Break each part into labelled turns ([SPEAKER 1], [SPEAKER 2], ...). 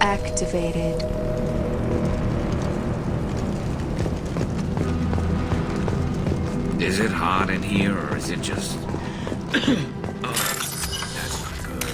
[SPEAKER 1] activated.
[SPEAKER 2] Is it hot in here, or is it just... Oh, that's not good.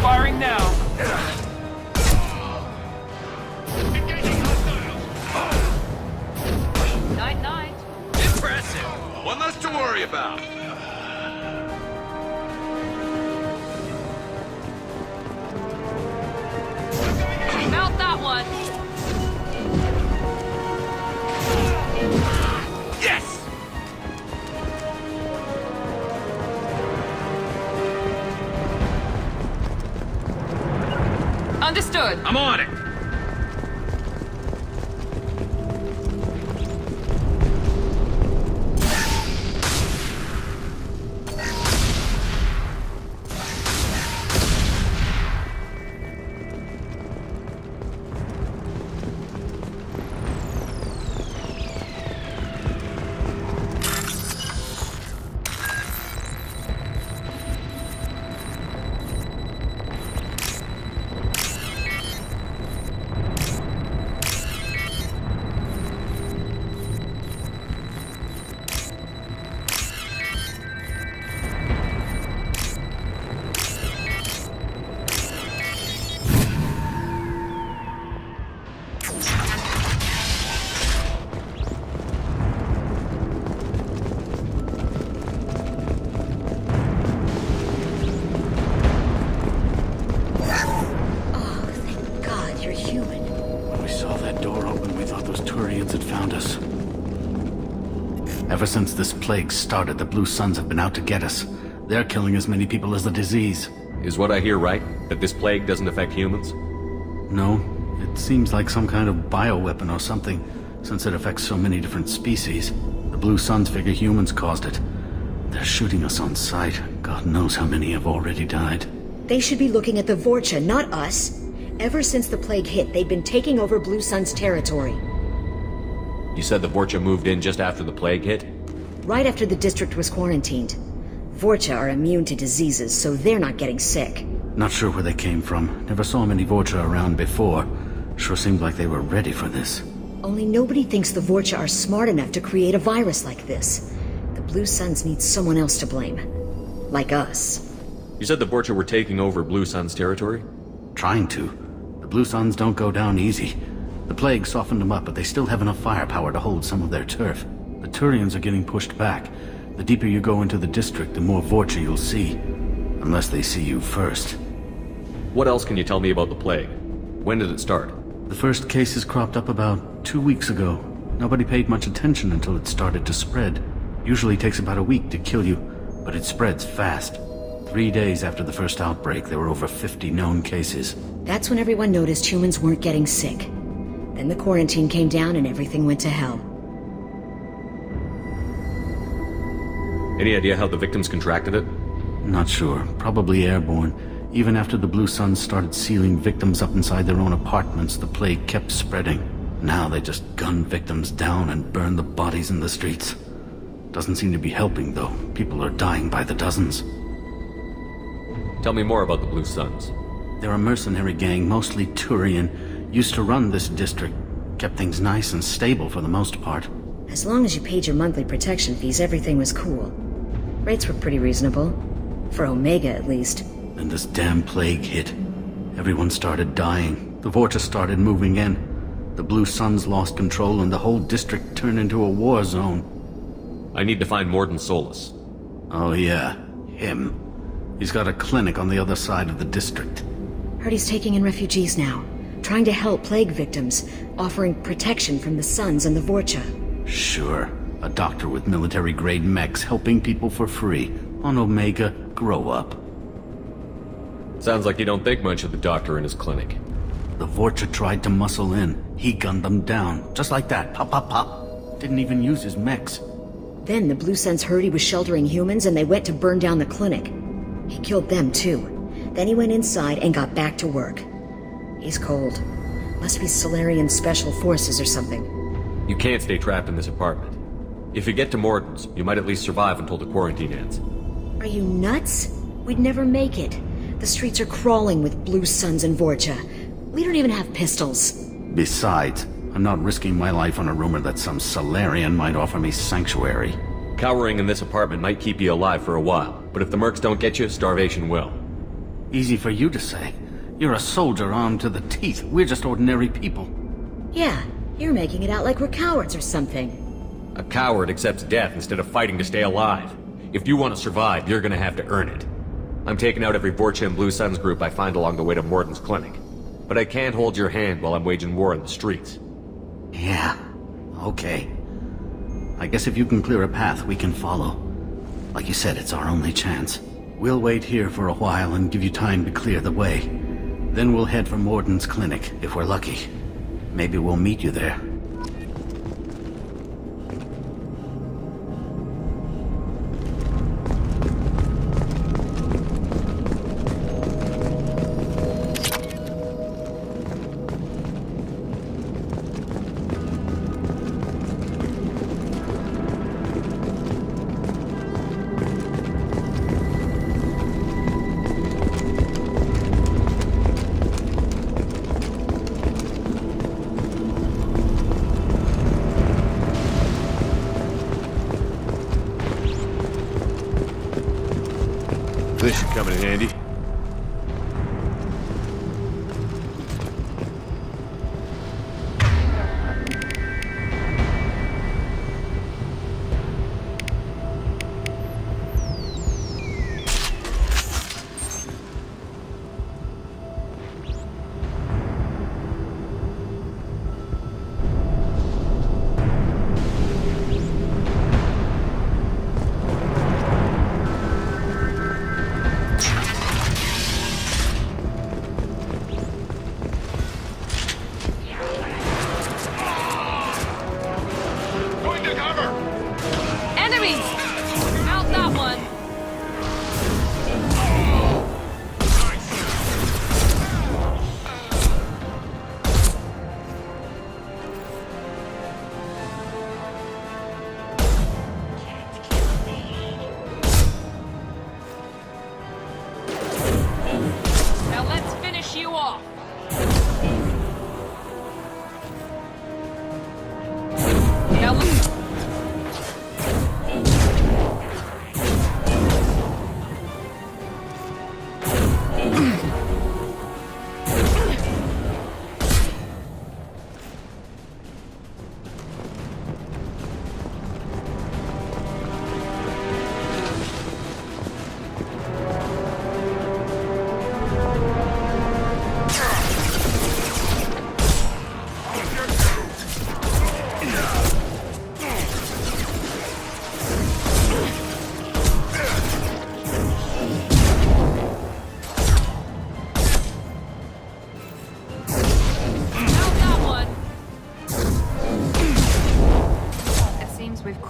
[SPEAKER 3] Firing now.
[SPEAKER 4] Night, night.
[SPEAKER 5] Impressive. One less to worry about.
[SPEAKER 4] Mount that one.
[SPEAKER 5] Yes!
[SPEAKER 4] Understood.
[SPEAKER 2] I'm on it!
[SPEAKER 6] Ever since this plague started, the Blue Suns have been out to get us. They're killing as many people as the disease.
[SPEAKER 7] Is what I hear right? That this plague doesn't affect humans?
[SPEAKER 6] No, it seems like some kind of bioweapon or something, since it affects so many different species. The Blue Suns figure humans caused it. They're shooting us on sight. God knows how many have already died.
[SPEAKER 8] They should be looking at the Vorcha, not us. Ever since the plague hit, they've been taking over Blue Sun's territory.
[SPEAKER 7] You said the Vorcha moved in just after the plague hit?
[SPEAKER 8] Right after the district was quarantined. Vorcha are immune to diseases, so they're not getting sick.
[SPEAKER 6] Not sure where they came from. Never saw many Vorcha around before. Sure seemed like they were ready for this.
[SPEAKER 8] Only nobody thinks the Vorcha are smart enough to create a virus like this. The Blue Suns need someone else to blame. Like us.
[SPEAKER 7] You said the Vorcha were taking over Blue Sun's territory?
[SPEAKER 6] Trying to. The Blue Suns don't go down easy. The plague softened them up, but they still have enough firepower to hold some of their turf. The Turians are getting pushed back. The deeper you go into the district, the more Vorcha you'll see. Unless they see you first.
[SPEAKER 7] What else can you tell me about the plague? When did it start?
[SPEAKER 6] The first cases cropped up about 2 weeks ago. Nobody paid much attention until it started to spread. Usually takes about a week to kill you, but it spreads fast. 3 days after the first outbreak, there were over 50 known cases.
[SPEAKER 8] That's when everyone noticed humans weren't getting sick. Then the quarantine came down and everything went to hell.
[SPEAKER 7] Any idea how the victims contracted it?
[SPEAKER 6] Not sure. Probably airborne. Even after the Blue Suns started sealing victims up inside their own apartments, the plague kept spreading. Now they just gun victims down and burn the bodies in the streets. Doesn't seem to be helping, though. People are dying by the dozens.
[SPEAKER 7] Tell me more about the Blue Suns.
[SPEAKER 6] They're a mercenary gang, mostly Turian. Used to run this district. Kept things nice and stable for the most part.
[SPEAKER 8] As long as you paid your monthly protection fees, everything was cool. Rates were pretty reasonable. For Omega, at least.
[SPEAKER 6] Then this damn plague hit. Everyone started dying. The Vorta started moving in. The Blue Suns lost control and the whole district turned into a war zone.
[SPEAKER 7] I need to find Morden Solus.
[SPEAKER 6] Oh yeah, him. He's got a clinic on the other side of the district.
[SPEAKER 8] Heard he's taking in refugees now. Trying to help plague victims. Offering protection from the Suns and the Vorcha.
[SPEAKER 6] Sure. A doctor with military-grade mechs helping people for free. On Omega, grow up.
[SPEAKER 7] Sounds like you don't think much of the doctor in his clinic.
[SPEAKER 6] The Vorcha tried to muscle in. He gunned them down. Just like that. Pop, pop, pop. Didn't even use his mechs.
[SPEAKER 8] Then the Blue Suns heard he was sheltering humans and they went to burn down the clinic. He killed them too. Then he went inside and got back to work. He's cold. Must be Solarian Special Forces or something.
[SPEAKER 7] You can't stay trapped in this apartment. If you get to Morden's, you might at least survive until the quarantine ends.
[SPEAKER 8] Are you nuts? We'd never make it. The streets are crawling with Blue Suns and Vorcha. We don't even have pistols.
[SPEAKER 6] Besides, I'm not risking my life on a rumor that some Solarian might offer me sanctuary.
[SPEAKER 7] Cowering in this apartment might keep you alive for a while, but if the mercs don't get you, starvation will.
[SPEAKER 6] Easy for you to say. You're a soldier armed to the teeth. We're just ordinary people.
[SPEAKER 8] Yeah, you're making it out like we're cowards or something.
[SPEAKER 7] A coward accepts death instead of fighting to stay alive. If you want to survive, you're gonna have to earn it. I'm taking out every Vorcha and Blue Suns group I find along the way to Morden's clinic. But I can't hold your hand while I'm waging war in the streets.
[SPEAKER 6] Yeah, okay. I guess if you can clear a path, we can follow. Like you said, it's our only chance. We'll wait here for a while and give you time to clear the way. Then we'll head for Morden's clinic, if we're lucky. Maybe we'll meet you there.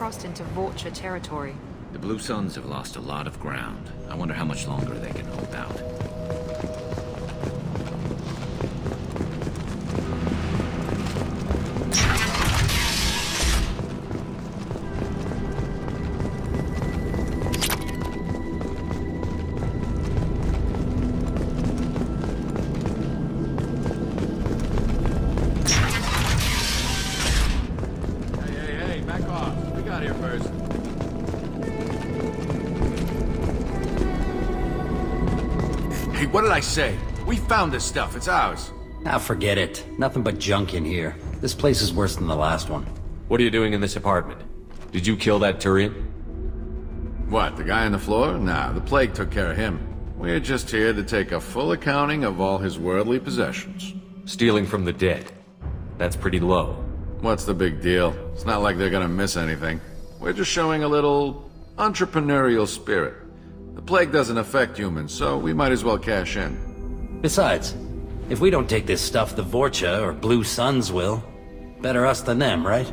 [SPEAKER 4] crossed into vulture territory.
[SPEAKER 2] The Blue Suns have lost a lot of ground. I wonder how much longer they can hold out.
[SPEAKER 5] Hey, back off. We got here first. Hey, what did I say? We found this stuff. It's ours.
[SPEAKER 1] Now forget it. Nothing but junk in here. This place is worse than the last one.
[SPEAKER 7] What are you doing in this apartment? Did you kill that Turian?
[SPEAKER 5] What, the guy on the floor? Nah, the plague took care of him. We're just here to take a full accounting of all his worldly possessions.
[SPEAKER 7] Stealing from the dead. That's pretty low.
[SPEAKER 5] What's the big deal? It's not like they're gonna miss anything. We're just showing a little entrepreneurial spirit. The plague doesn't affect humans, so we might as well cash in.
[SPEAKER 1] Besides, if we don't take this stuff, the Vorcha or Blue Suns will. Better us than them, right?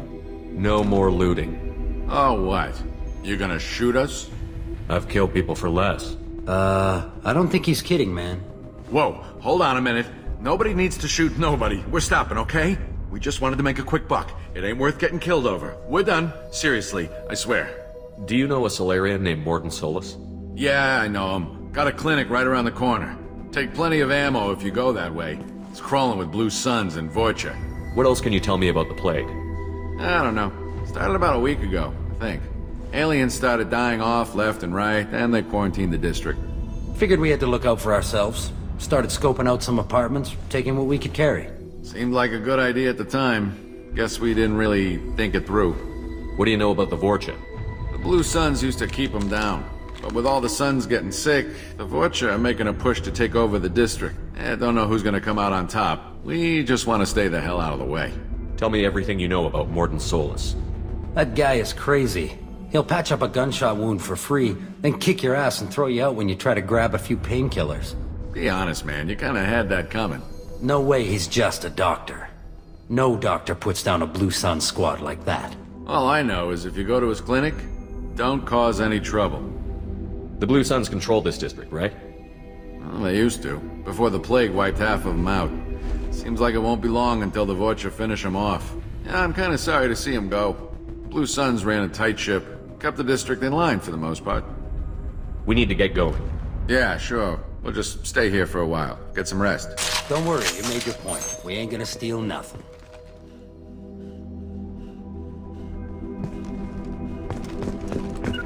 [SPEAKER 7] No more looting.
[SPEAKER 5] Oh, what? You gonna shoot us?
[SPEAKER 7] I've killed people for less.
[SPEAKER 1] I don't think he's kidding, man.
[SPEAKER 5] Whoa, hold on a minute. Nobody needs to shoot nobody. We're stopping, okay? We just wanted to make a quick buck. It ain't worth getting killed over. We're done. Seriously, I swear.
[SPEAKER 7] Do you know a Solarian named Morton Solus?
[SPEAKER 5] Yeah, I know him. Got a clinic right around the corner. Take plenty of ammo if you go that way. It's crawling with Blue Suns and Vorcha.
[SPEAKER 7] What else can you tell me about the plague?
[SPEAKER 5] I don't know. Started about a week ago, I think. Aliens started dying off left and right, and they quarantined the district.
[SPEAKER 1] Figured we had to look out for ourselves. Started scoping out some apartments, taking what we could carry.
[SPEAKER 5] Seemed like a good idea at the time. Guess we didn't really think it through.
[SPEAKER 7] What do you know about the Vorcha?
[SPEAKER 5] The Blue Suns used to keep them down. But with all the Suns getting sick, the Vorcha are making a push to take over the district. Don't know who's gonna come out on top. We just want to stay the hell out of the way.
[SPEAKER 7] Tell me everything you know about Morton Solus.
[SPEAKER 1] That guy is crazy. He'll patch up a gunshot wound for free, then kick your ass and throw you out when you try to grab a few painkillers.
[SPEAKER 5] Be honest, man. You kinda had that coming.
[SPEAKER 1] No way he's just a doctor. No doctor puts down a Blue Sun squad like that.
[SPEAKER 5] All I know is if you go to his clinic, don't cause any trouble.
[SPEAKER 7] The Blue Suns control this district, right?
[SPEAKER 5] Well, they used to, before the plague wiped half of them out. Seems like it won't be long until the Vorcha finish them off. Yeah, I'm kinda sorry to see them go. Blue Suns ran a tight ship, kept the district in line for the most part.
[SPEAKER 7] We need to get going.
[SPEAKER 5] Yeah, sure. We'll just stay here for a while. Get some rest.
[SPEAKER 1] Don't worry, you made your point. We ain't gonna steal nothing.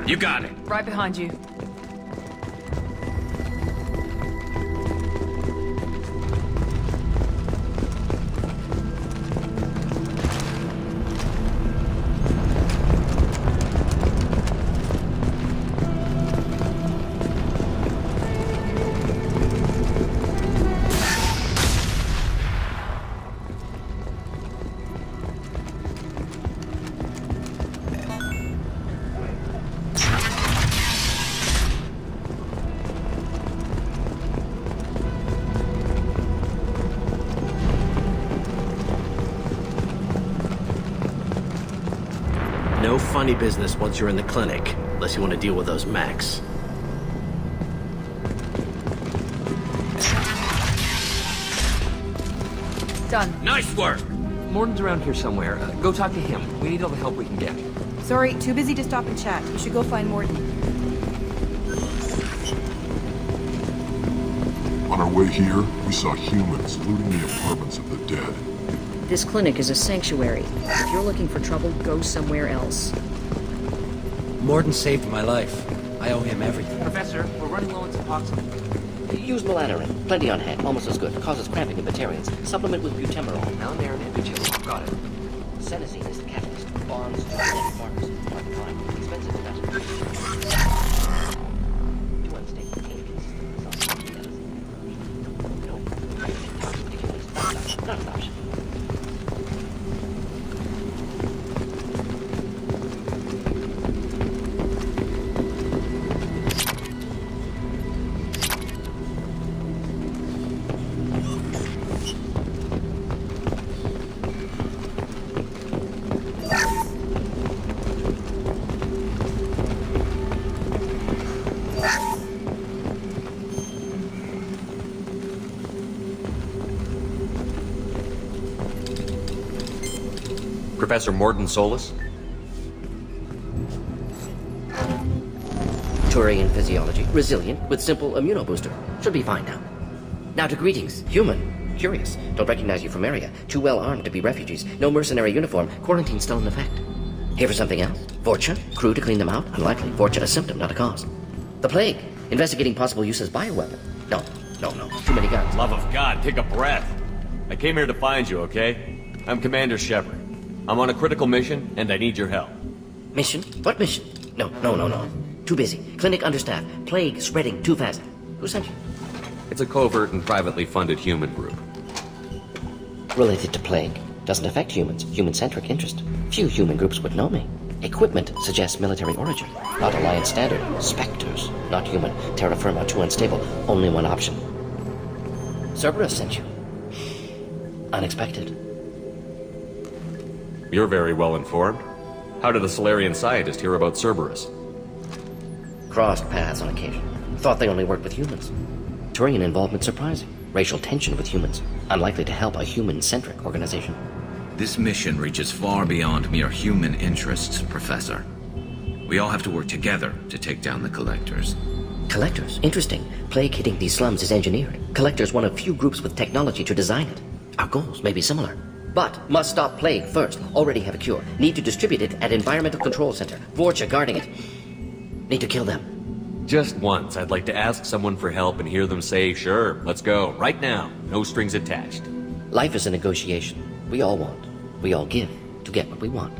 [SPEAKER 2] You got it.
[SPEAKER 4] Right behind you.
[SPEAKER 3] No funny business once you're in the clinic, unless you want to deal with those mechs.
[SPEAKER 4] Done.
[SPEAKER 2] Nice work.
[SPEAKER 9] Morton's around here somewhere. Go talk to him. We need all the help we can get.
[SPEAKER 10] Sorry, too busy to stop and chat. You should go find Morton.
[SPEAKER 11] On our way here, we saw humans looting the apartments of the dead.
[SPEAKER 8] This clinic is a sanctuary. If you're looking for trouble, go somewhere else.
[SPEAKER 1] Morton saved my life. I owe him everything.
[SPEAKER 9] Professor, we're running low on Suboxone.
[SPEAKER 12] Use melanorin. Plenty on hand. Almost as good. Causes cramping in vegetarians. Supplement with butemerol.
[SPEAKER 9] Malamarin and Butyl. Got it.
[SPEAKER 12] Senesine is the catalyst. Bonds to genetic markers. Part time. Expensive investment. Two unstable painkillers. No. Ridiculous. Not an option.
[SPEAKER 7] Professor Morton Solus?
[SPEAKER 12] Turian physiology, resilient, with simple immunobooster. Should be fine now. Now to greetings, human. Curious. Don't recognize you from area. Too well armed to be refugees. No mercenary uniform. Quarantine still in effect. Here for something else? Vorcha? Crew to clean them out? Unlikely. Vorcha a symptom, not a cause. The plague. Investigating possible use as bioweapon. No. Too many guns.
[SPEAKER 7] Love of God, take a breath. I came here to find you, okay? I'm Commander Shepard. I'm on a critical mission, and I need your help.
[SPEAKER 12] Mission? What mission? No. Too busy. Clinic understaffed. Plague spreading too fast. Who sent you?
[SPEAKER 7] It's a covert and privately funded human group.
[SPEAKER 12] Related to plague. Doesn't affect humans. Human-centric interest. Few human groups would know me. Equipment suggests military origin. Not Alliance standard. Spectres. Not human. Terra firma, too unstable. Only one option. Cerberus sent you. Unexpected.
[SPEAKER 7] You're very well informed. How did a Solarian scientist hear about Cerberus?
[SPEAKER 12] Crossed paths on occasion. Thought they only worked with humans. Turian involvement surprising. Racial tension with humans. Unlikely to help a human-centric organization.
[SPEAKER 2] This mission reaches far beyond mere human interests, Professor. We all have to work together to take down the Collectors.
[SPEAKER 12] Collectors? Interesting. Plague hitting these slums is engineered. Collectors one of few groups with technology to design it. Our goals may be similar. But must stop plague first. Already have a cure. Need to distribute it at Environmental Control Center. Vorcha guarding it. Need to kill them.
[SPEAKER 7] Just once, I'd like to ask someone for help and hear them say, sure, let's go, right now, no strings attached.
[SPEAKER 12] Life is a negotiation. We all want. We all give to get what we want.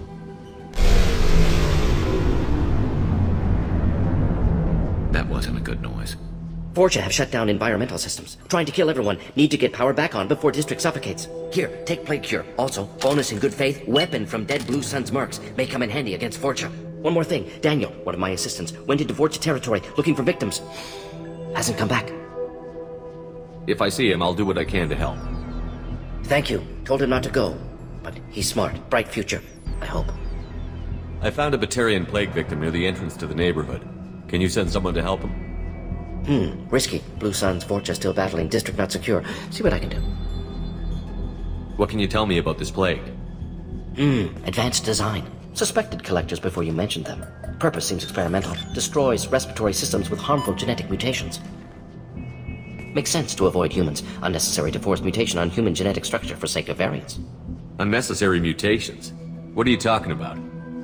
[SPEAKER 2] That wasn't a good noise.
[SPEAKER 12] Vorcha have shut down environmental systems. Trying to kill everyone. Need to get power back on before district suffocates. Here, take plague cure. Also, bonus in good faith, weapon from dead Blue Sun's mercs. May come in handy against Vorcha. One more thing. Daniel, one of my assistants, went into Vorcha territory looking for victims. Hasn't come back.
[SPEAKER 7] If I see him, I'll do what I can to help.
[SPEAKER 12] Thank you. Told him not to go. But he's smart. Bright future. I hope.
[SPEAKER 7] I found a Batarian plague victim near the entrance to the neighborhood. Can you send someone to help him?
[SPEAKER 12] Risky. Blue Sun's Vorcha still battling. District not secure. See what I can do.
[SPEAKER 7] What can you tell me about this plague?
[SPEAKER 12] Advanced design. Suspected collectors before you mentioned them. Purpose seems experimental. Destroys respiratory systems with harmful genetic mutations. Makes sense to avoid humans. Unnecessary to force mutation on human genetic structure for sake of variance.
[SPEAKER 7] Unnecessary mutations? What are you talking about?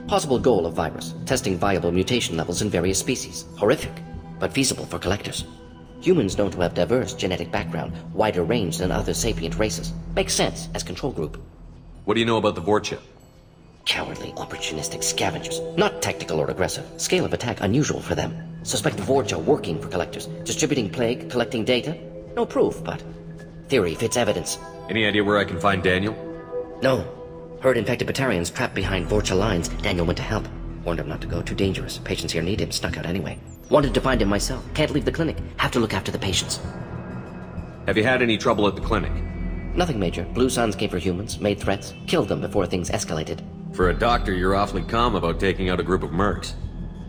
[SPEAKER 12] Possible goal of virus. Testing viable mutation levels in various species. Horrific, but feasible for collectors. Humans known to have diverse genetic background, wider range than other sapient races. Makes sense as control group.
[SPEAKER 7] What do you know about the Vorcha?
[SPEAKER 12] Cowardly, opportunistic scavengers. Not tactical or aggressive. Scale of attack unusual for them. Suspect Vorcha working for collectors. Distributing plague, collecting data. No proof, but theory fits evidence.
[SPEAKER 7] Any idea where I can find Daniel?
[SPEAKER 12] No. Heard infected Batarians trapped behind Vorcha lines. Daniel went to help. Warned him not to go. Too dangerous. Patients here need him. Snuck out anyway. Wanted to find him myself. Can't leave the clinic. Have to look after the patients.
[SPEAKER 7] Have you had any trouble at the clinic?
[SPEAKER 12] Nothing major. Blue Suns came for humans, made threats, killed them before things escalated.
[SPEAKER 7] For a doctor, you're awfully calm about taking out a group of mercs.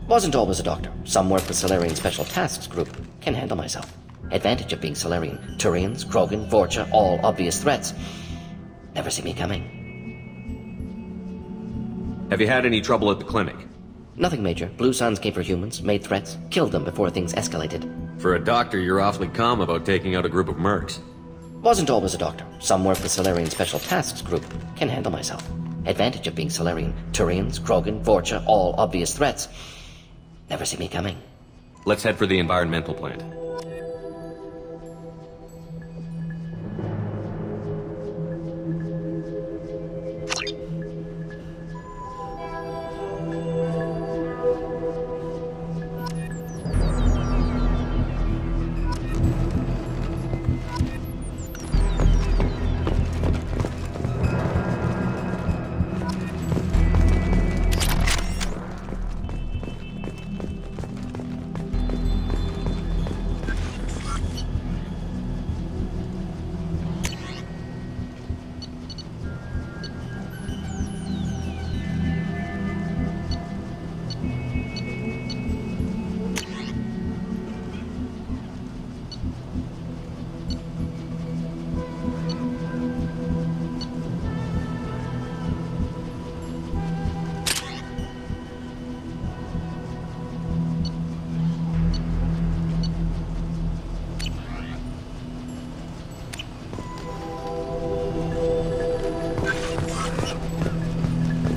[SPEAKER 12] Wasn't always a doctor. Some work with Solarian Special Tasks Group. Can handle myself. Advantage of being Solarian. Turians, Krogan, Vorcha, all obvious threats. Never see me coming.
[SPEAKER 7] Have you had any trouble at the clinic?
[SPEAKER 12] Nothing major. Blue Suns came for humans, made threats, killed them before things escalated.
[SPEAKER 7] For a doctor, you're awfully calm about taking out a group of mercs.
[SPEAKER 12] Wasn't always a doctor. Some work with Solarian Special Tasks Group. Can handle myself. Advantage of being Solarian. Turians, Krogan, Vorcha, all obvious threats. Never see me coming.
[SPEAKER 7] Let's head for the environmental plant.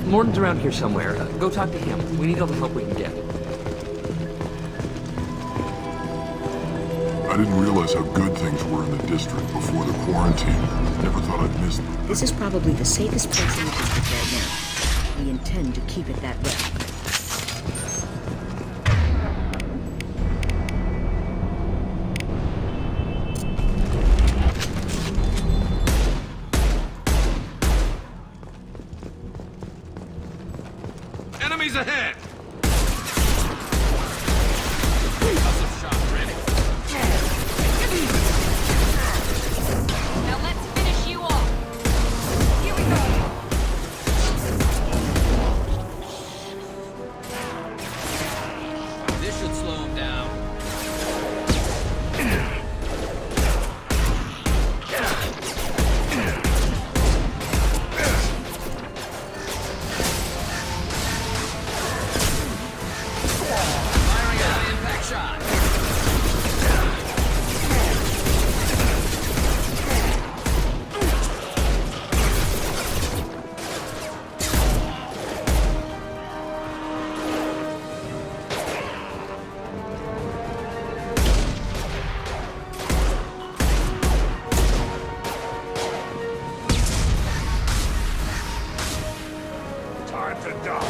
[SPEAKER 9] Morden's around here somewhere. Go talk to him. We need all the help we can get.
[SPEAKER 11] I didn't realize how good things were in the district before the quarantine. Never thought I'd miss them.
[SPEAKER 8] This is probably the safest place in the district right now. We intend to keep it that way.
[SPEAKER 7] Enemies ahead!
[SPEAKER 4] Now let's finish you off. Here we go.
[SPEAKER 2] This should slow him down. Firing a high-impact shot.
[SPEAKER 11] Time to die.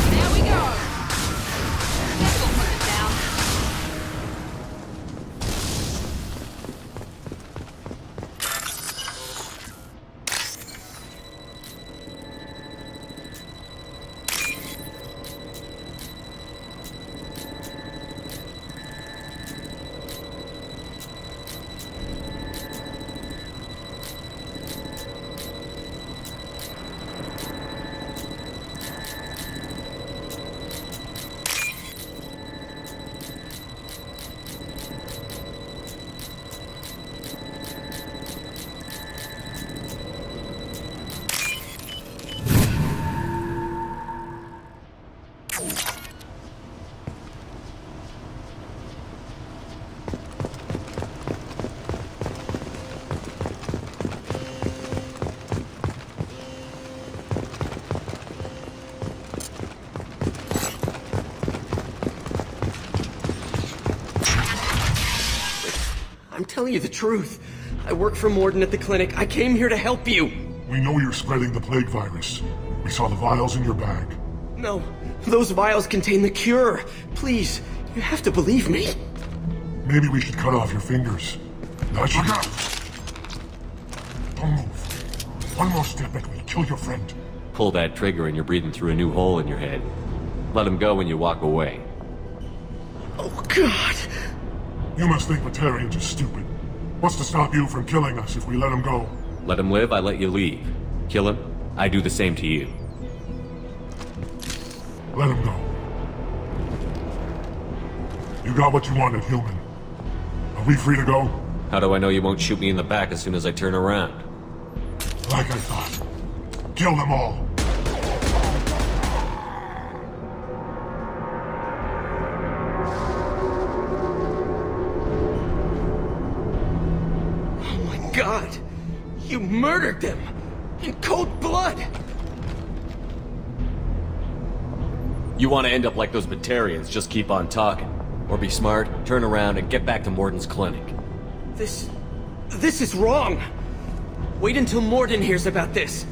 [SPEAKER 4] There we go. Guess we'll put it down.
[SPEAKER 3] I'm telling you the truth. I work for Morden at the clinic. I came here to help you.
[SPEAKER 11] We know you're spreading the plague virus. We saw the vials in your bag.
[SPEAKER 3] No, those vials contain the cure. Please, you have to believe me.
[SPEAKER 11] Maybe we should cut off your fingers. Look out! Don't move. One more step and we'll kill your friend.
[SPEAKER 7] Pull that trigger and you're breathing through a new hole in your head. Let him go when you walk away.
[SPEAKER 3] Oh, God.
[SPEAKER 11] You must think Batarians are stupid. What's to stop you from killing us if we let him go?
[SPEAKER 7] Let him live, I let you leave. Kill him, I do the same to you.
[SPEAKER 11] Let him go. You got what you wanted, human. Are we free to go?
[SPEAKER 7] How do I know you won't shoot me in the back as soon as I turn around?
[SPEAKER 11] Like I thought. Kill them all.
[SPEAKER 3] Oh my God. You murdered them. In cold blood.
[SPEAKER 7] You want to end up like those Batarians, just keep on talking. Or be smart, turn around, and get back to Morden's clinic.
[SPEAKER 3] This is wrong. Wait until Morden hears about this.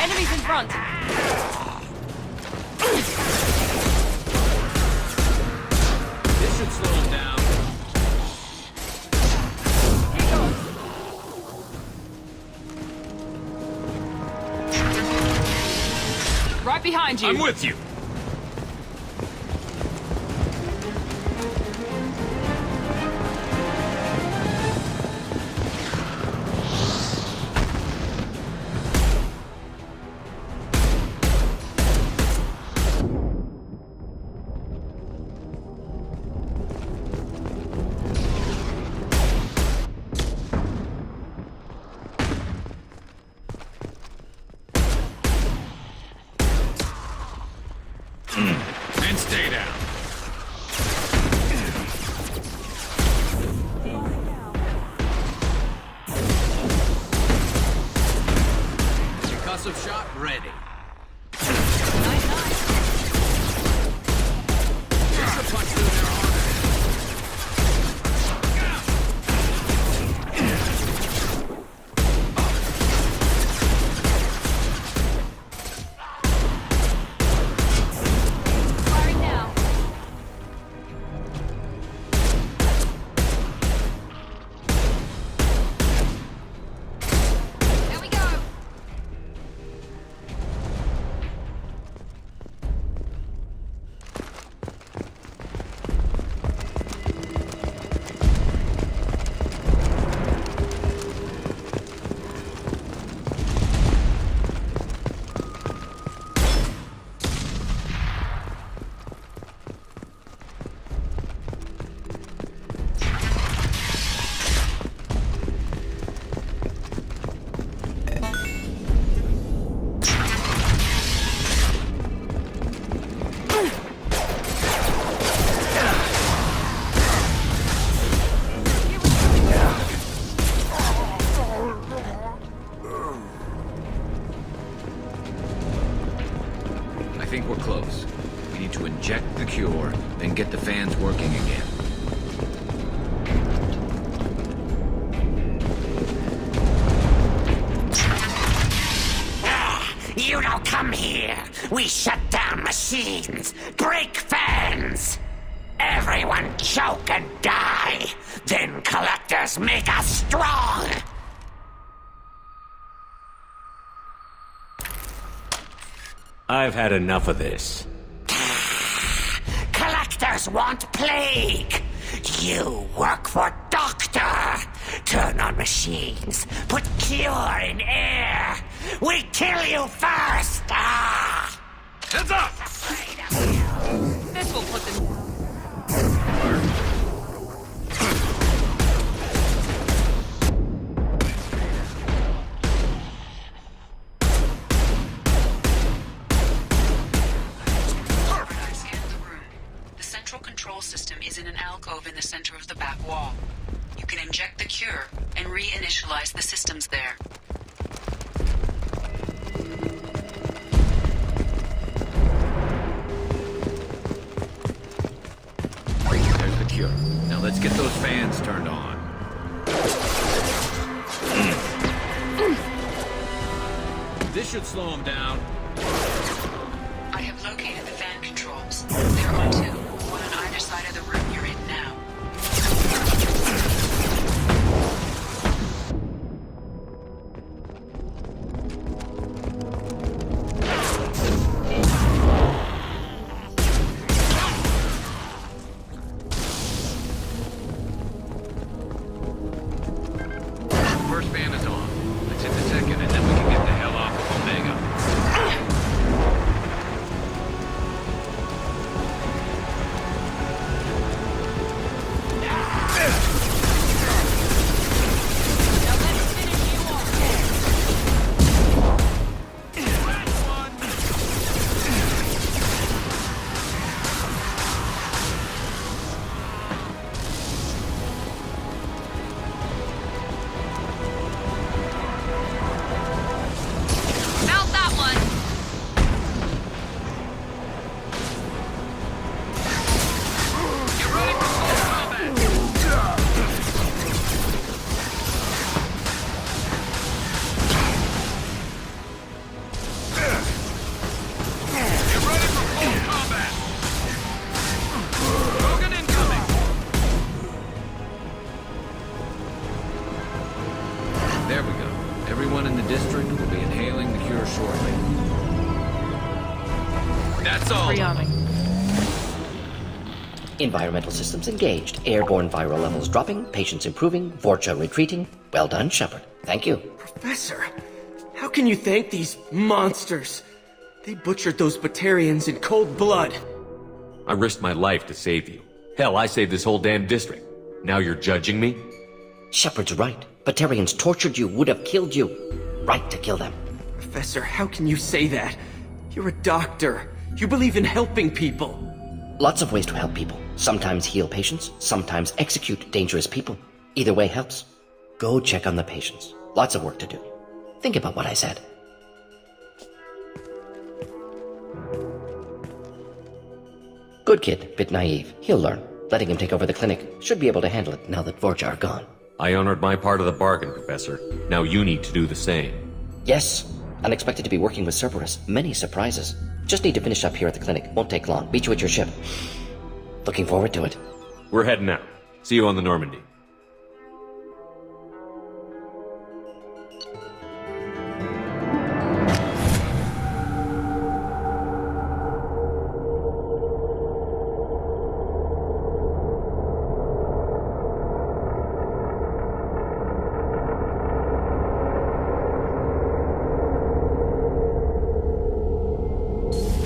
[SPEAKER 4] Enemies in front.
[SPEAKER 2] This should slow him down.
[SPEAKER 4] Right behind you.
[SPEAKER 7] I'm with you!
[SPEAKER 2] Explosive shot ready. Just a punch through their armor.
[SPEAKER 4] Firing now. There we go.
[SPEAKER 2] I think we're close. We need to inject the cure, then get the fans working again.
[SPEAKER 13] You don't come here. We shut down machines, break fans. Everyone choke and die. Then collectors make us strong.
[SPEAKER 7] I've had enough of this.
[SPEAKER 13] Collectors want plague. You work for Doctor. Turn on machines. Put cure in air. We kill you first. Ah!
[SPEAKER 2] Heads up!
[SPEAKER 4] This will put them.
[SPEAKER 14] The central control system is in an alcove in the center of the back wall. You can inject the cure and reinitialize the systems there.
[SPEAKER 2] There's the cure. Now let's get those fans turned on. This should slow them down.
[SPEAKER 14] I have located the fan controls. There are two, one on either side of the room you're in now.
[SPEAKER 2] First fan is on. Let's hit the second, and then we can get the hell off of OLEGA.
[SPEAKER 4] Now let us finish you off. Mount that one.
[SPEAKER 2] Get ready for full combat. Get ready for full combat. Logan incoming. There we go. Everyone in the district will be inhaling the cure shortly. That's all.
[SPEAKER 12] Environmental systems engaged. Airborne viral levels dropping. Patients improving. Vorcha retreating. Well done, Shepard. Thank you.
[SPEAKER 15] Professor, how can you thank these monsters? They butchered those Batarians in cold blood.
[SPEAKER 7] I risked my life to save you. Hell, I saved this whole damn district. Now you're judging me?
[SPEAKER 12] Shepard's right. Batarians tortured you, would have killed you. Right to kill them.
[SPEAKER 15] Professor, how can you say that? You're a doctor. You believe in helping people.
[SPEAKER 12] Lots of ways to help people. Sometimes heal patients, sometimes execute dangerous people. Either way helps. Go check on the patients. Lots of work to do. Think about what I said. Good kid, bit naive. He'll learn. Letting him take over the clinic should be able to handle it now that Vorcha are gone.
[SPEAKER 7] I honored my part of the bargain, Professor. Now you need to do the same.
[SPEAKER 12] Yes. Unexpected to be working with Cerberus. Many surprises. Just need to finish up here at the clinic. Won't take long. Meet you at your ship. Looking forward to it.
[SPEAKER 7] We're heading out. See you on the Normandy.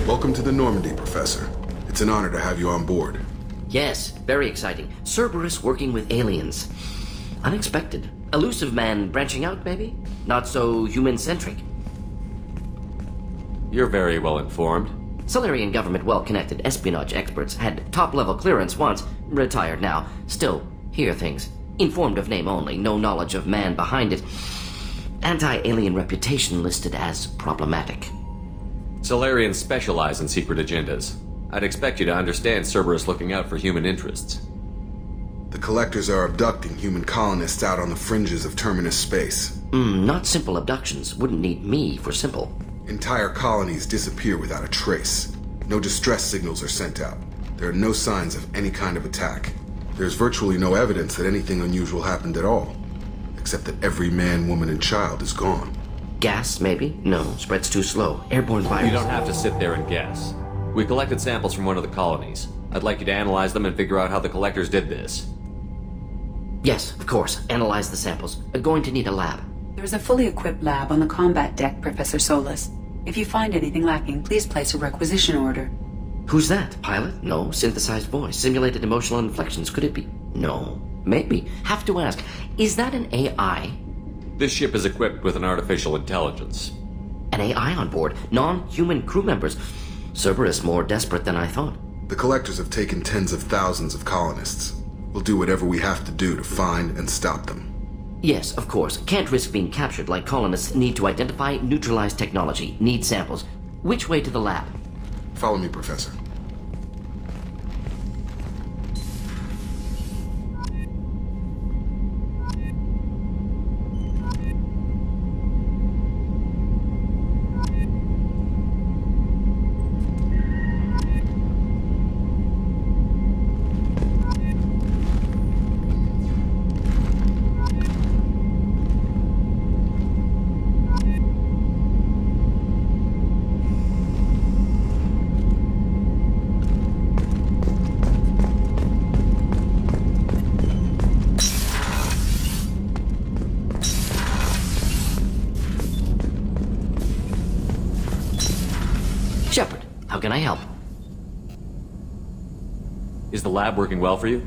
[SPEAKER 16] Welcome to the Normandy, Professor. It's an honor to have you on board.
[SPEAKER 12] Yes, very exciting. Cerberus working with aliens. Unexpected. Elusive man branching out, maybe? Not so human-centric.
[SPEAKER 7] You're very well informed.
[SPEAKER 12] Solarian government well-connected espionage experts had top-level clearance once, retired now. Still, hear things. Informed of name only, no knowledge of man behind it. Anti-alien reputation listed as problematic.
[SPEAKER 7] Solarians specialize in secret agendas. I'd expect you to understand Cerberus looking out for human interests.
[SPEAKER 16] The Collectors are abducting human colonists out on the fringes of Terminus space.
[SPEAKER 12] Not simple abductions. Wouldn't need me for simple.
[SPEAKER 16] Entire colonies disappear without a trace. No distress signals are sent out. There are no signs of any kind of attack. There's virtually no evidence that anything unusual happened at all. Except that every man, woman, and child is gone.
[SPEAKER 12] Gas, maybe? No, spreads too slow. Airborne virus.
[SPEAKER 7] You don't have to sit there and guess. We collected samples from one of the colonies. I'd like you to analyze them and figure out how the Collectors did this.
[SPEAKER 12] Yes, of course. Analyze the samples. Going to need a lab.
[SPEAKER 14] There's a fully equipped lab on the combat deck, Professor Solis. If you find anything lacking, please place a requisition order.
[SPEAKER 12] Who's that? Pilot? No. Synthesized voice. Simulated emotional inflections. Could it be? No. Maybe. Have to ask. Is that an AI?
[SPEAKER 7] This ship is equipped with an artificial intelligence.
[SPEAKER 12] An AI on board? Non-human crew members? Cerberus more desperate than I thought.
[SPEAKER 16] The Collectors have taken tens of thousands of colonists. We'll do whatever we have to do to find and stop them.
[SPEAKER 12] Yes, of course. Can't risk being captured like colonists need to identify, neutralize technology, need samples. Which way to the lab?
[SPEAKER 16] Follow me, Professor.
[SPEAKER 12] Shepard, how can I help?
[SPEAKER 7] Is the lab working well for you?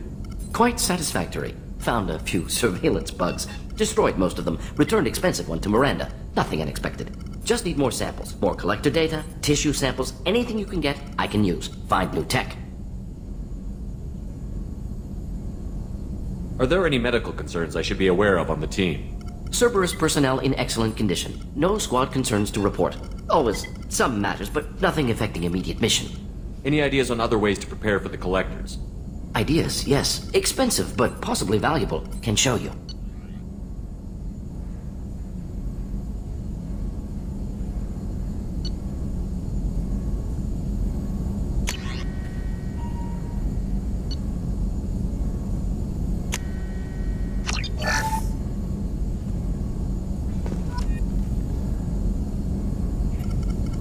[SPEAKER 12] Quite satisfactory. Found a few surveillance bugs. Destroyed most of them. Returned expensive one to Miranda. Nothing unexpected. Just need more samples. More collector data, tissue samples, anything you can get, I can use. Find new tech.
[SPEAKER 7] Are there any medical concerns I should be aware of on the team?
[SPEAKER 12] Cerberus personnel in excellent condition. No squad concerns to report. Always some matters, but nothing affecting immediate mission.
[SPEAKER 7] Any ideas on other ways to prepare for the Collectors?
[SPEAKER 12] Ideas, yes. Expensive, but possibly valuable. Can show you.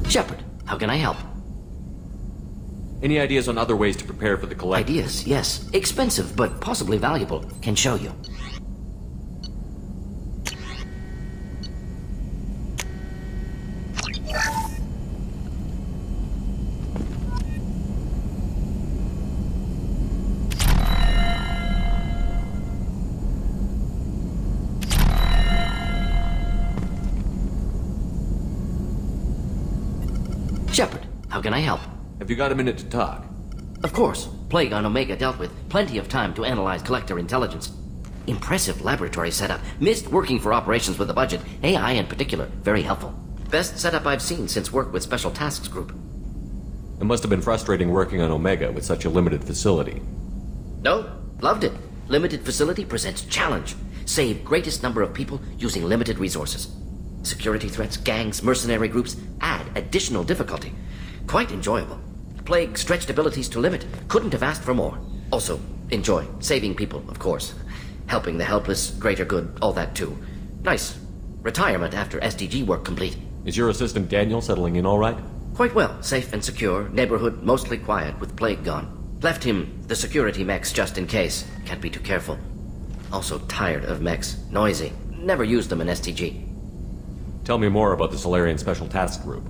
[SPEAKER 12] Shepard, how can I help?
[SPEAKER 7] Any ideas on other ways to prepare for the Collectors?
[SPEAKER 12] Ideas, yes. Expensive, but possibly valuable. Can show you. Shepard, how can I help?
[SPEAKER 7] Have you got a minute to talk?
[SPEAKER 12] Of course. Plague on Omega dealt with. Plenty of time to analyze collector intelligence. Impressive laboratory setup. Missed working for operations with a budget. AI in particular. Very helpful. Best setup I've seen since work with Special Tasks Group.
[SPEAKER 7] It must have been frustrating working on Omega with such a limited facility.
[SPEAKER 12] No, loved it. Limited facility presents challenge. Save greatest number of people using limited resources. Security threats, gangs, mercenary groups add additional difficulty. Quite enjoyable. Plague stretched abilities to limit. Couldn't have asked for more. Also, enjoy. Saving people, of course. Helping the helpless, greater good, all that too. Nice. Retirement after SDG work complete.
[SPEAKER 7] Is your assistant Daniel settling in all right?
[SPEAKER 12] Quite well. Safe and secure. Neighborhood mostly quiet with plague gone. Left him the security mechs just in case. Can't be too careful. Also tired of mechs. Noisy. Never used them in STG.
[SPEAKER 7] Tell me more about the Solarian Special Task Group.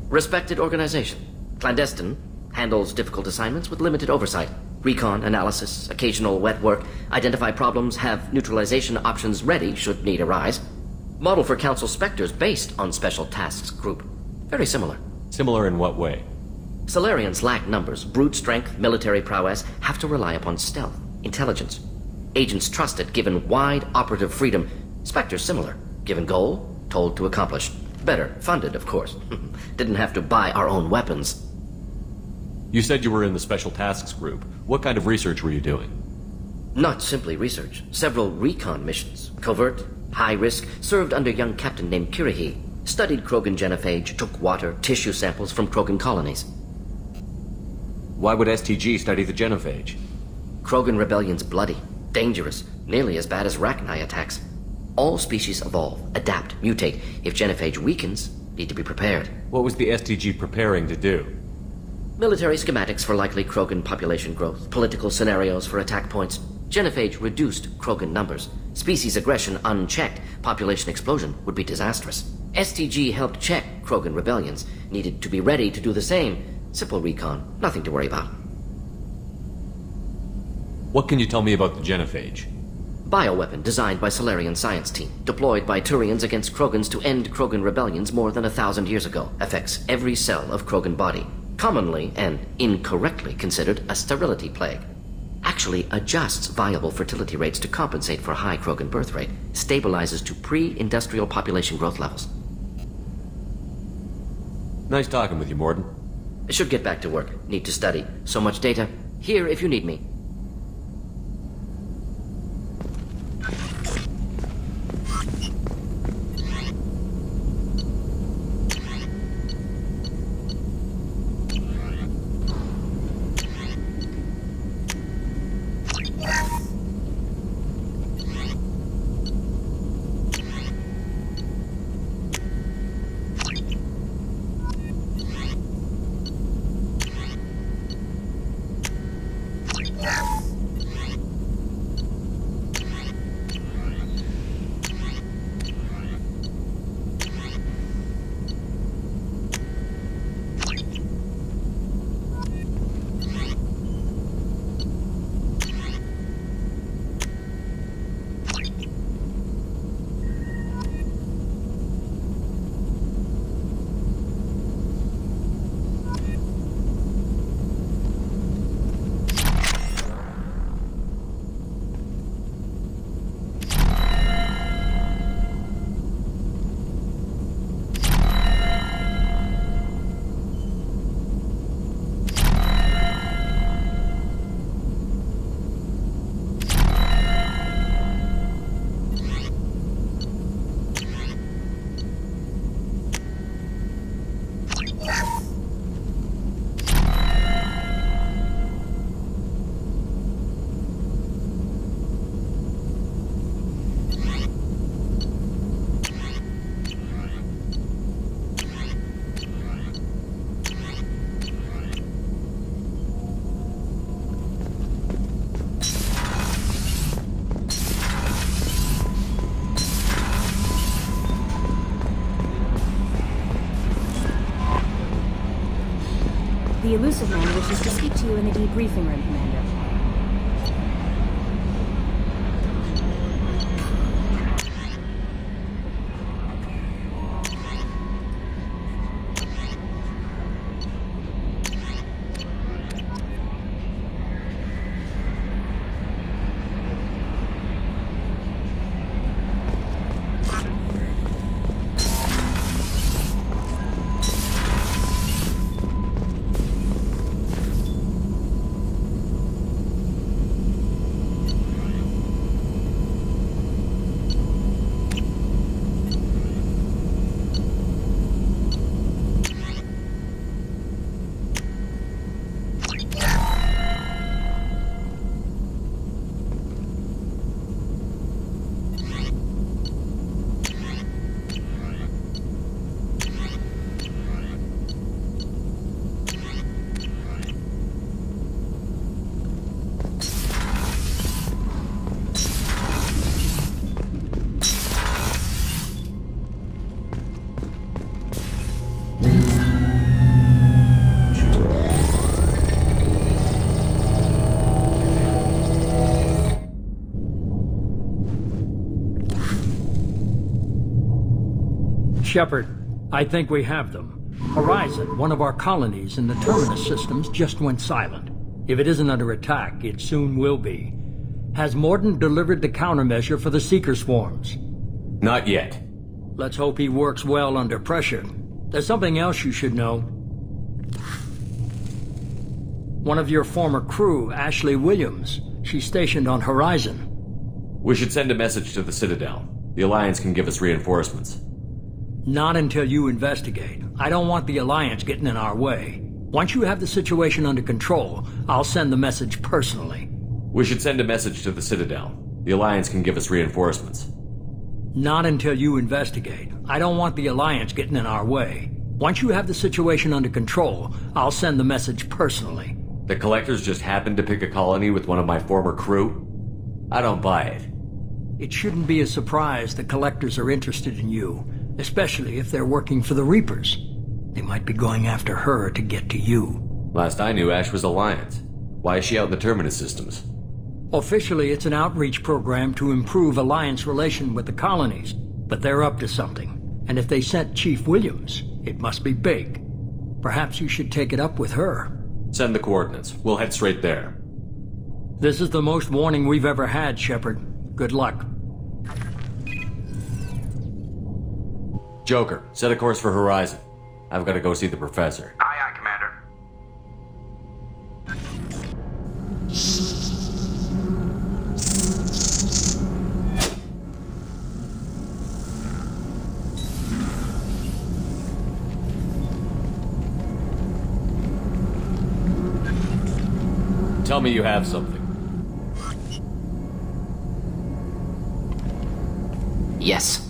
[SPEAKER 12] Respected organization. Clandestine. Handles difficult assignments with limited oversight. Recon, analysis, occasional wet work. Identify problems, have neutralization options ready should need arise. Model for Council Spectres based on Special Tasks Group. Very similar.
[SPEAKER 7] Similar in what way?
[SPEAKER 12] Solarians lack numbers, brute strength, military prowess, have to rely upon stealth, intelligence. Agents trusted, given wide operative freedom. Spectres similar, given goal, told to accomplish. Better, funded, of course. Didn't have to buy our own weapons.
[SPEAKER 7] You said you were in the Special Tasks Group. What kind of research were you doing?
[SPEAKER 12] Not simply research. Several recon missions. Covert, high risk, served under young captain named Kirihi. Studied Krogan genophage, took water, tissue samples from Krogan colonies.
[SPEAKER 7] Why would STG study the genophage?
[SPEAKER 12] Krogan rebellion's bloody, dangerous, nearly as bad as Rachni attacks. All species evolve, adapt, mutate. If genophage weakens, need to be prepared.
[SPEAKER 7] What was the STG preparing to do?
[SPEAKER 12] Military schematics for likely Krogan population growth, political scenarios for attack points. Genophage reduced Krogan numbers. Species aggression unchecked, population explosion would be disastrous. STG helped check Krogan rebellions, needed to be ready to do the same. Simple recon, nothing to worry about.
[SPEAKER 7] What can you tell me about the genophage?
[SPEAKER 12] Bioweapon designed by Solarian science team, deployed by Turians against Krogans to end Krogan rebellions more than 1,000 years ago. Affects every cell of Krogan body. Commonly and incorrectly considered a sterility plague. Actually adjusts viable fertility rates to compensate for high Krogan birth rate. Stabilizes to pre-industrial population growth levels.
[SPEAKER 7] Nice talking with you, Morden.
[SPEAKER 12] I should get back to work. Need to study. So much data. Here if you need me.
[SPEAKER 17] The elusive man wishes to speak to you in the debriefing room, Commander.
[SPEAKER 18] Shepard, I think we have them. Horizon, one of our colonies in the Terminus systems, just went silent. If it isn't under attack, it soon will be. Has Morden delivered the countermeasure for the Seeker swarms?
[SPEAKER 7] Not yet.
[SPEAKER 18] Let's hope he works well under pressure. There's something else you should know. One of your former crew, Ashley Williams, she's stationed on Horizon.
[SPEAKER 7] We should send a message to the Citadel. The Alliance can give us reinforcements.
[SPEAKER 18] Not until you investigate. I don't want the Alliance getting in our way. Once you have the situation under control, I'll send the message personally.
[SPEAKER 7] We should send a message to the Citadel. The Alliance can give us reinforcements.
[SPEAKER 18] Not until you investigate. I don't want the Alliance getting in our way. Once you have the situation under control, I'll send the message personally.
[SPEAKER 7] The Collectors just happened to pick a colony with one of my former crew? I don't buy it.
[SPEAKER 18] It shouldn't be a surprise the Collectors are interested in you, especially if they're working for the Reapers. They might be going after her to get to you.
[SPEAKER 7] Last I knew, Ash was Alliance. Why is she out in the Terminus systems?
[SPEAKER 18] Officially, it's an outreach program to improve Alliance relation with the colonies, but they're up to something. And if they sent Chief Williams, it must be big. Perhaps you should take it up with her.
[SPEAKER 7] Send the coordinates. We'll head straight there.
[SPEAKER 18] This is the most warning we've ever had, Shepard. Good luck.
[SPEAKER 7] Joker, set a course for Horizon. I've got to go see the Professor.
[SPEAKER 19] Aye, aye, Commander.
[SPEAKER 7] Tell me you have something.
[SPEAKER 12] Yes.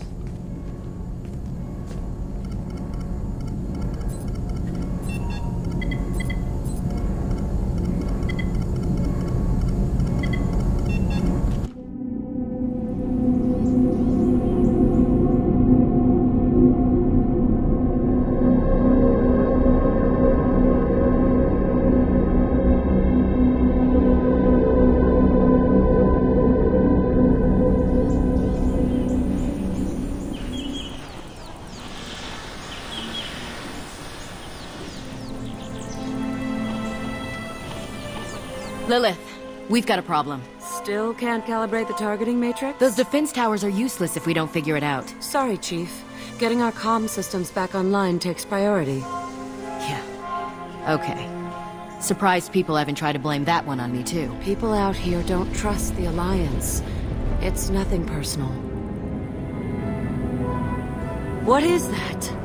[SPEAKER 20] Lilith, we've got a problem.
[SPEAKER 21] Still can't calibrate the targeting matrix?
[SPEAKER 20] Those defense towers are useless if we don't figure it out.
[SPEAKER 21] Sorry, Chief. Getting our comm systems back online takes priority.
[SPEAKER 20] Yeah. Okay. Surprised people haven't tried to blame that one on me, too.
[SPEAKER 21] People out here don't trust the Alliance. It's nothing personal. What is that?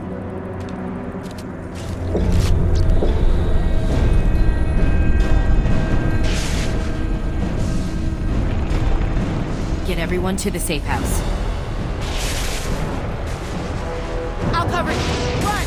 [SPEAKER 20] Get everyone to the safe house. I'll cover you. Run!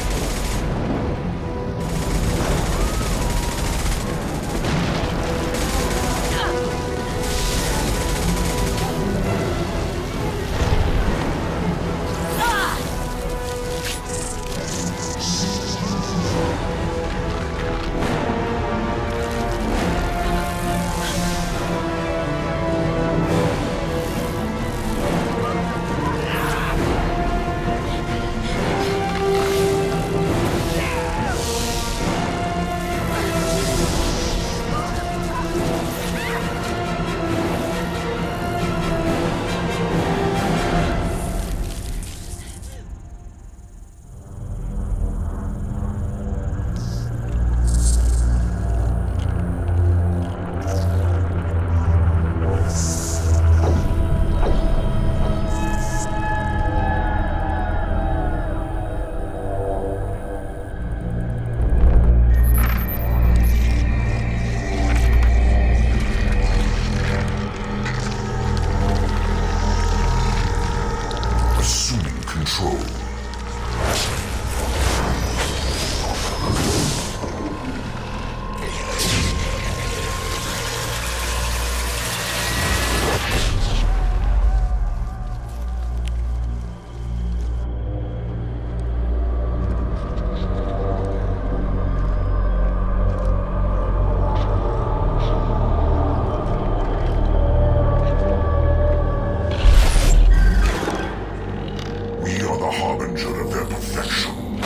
[SPEAKER 11] We are the harbinger of their perfection.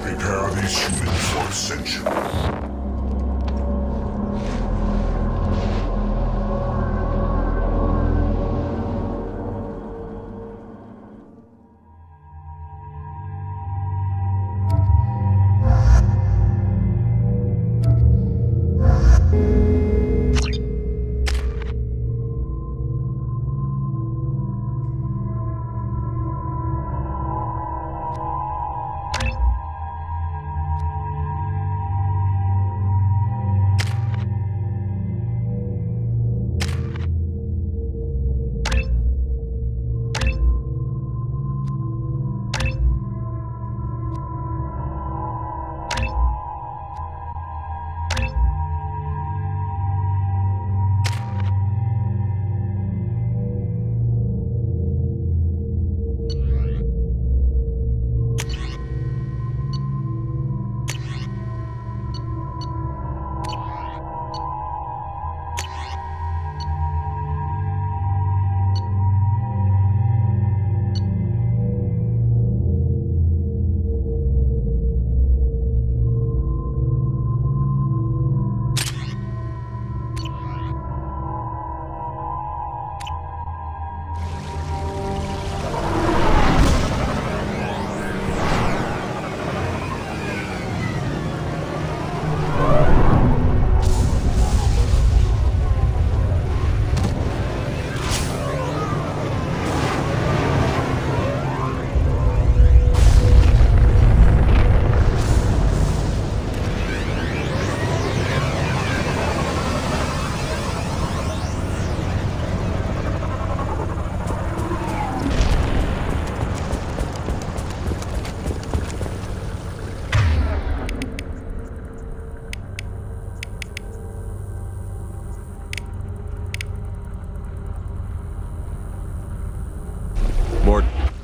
[SPEAKER 11] Prepare these humans for ascension.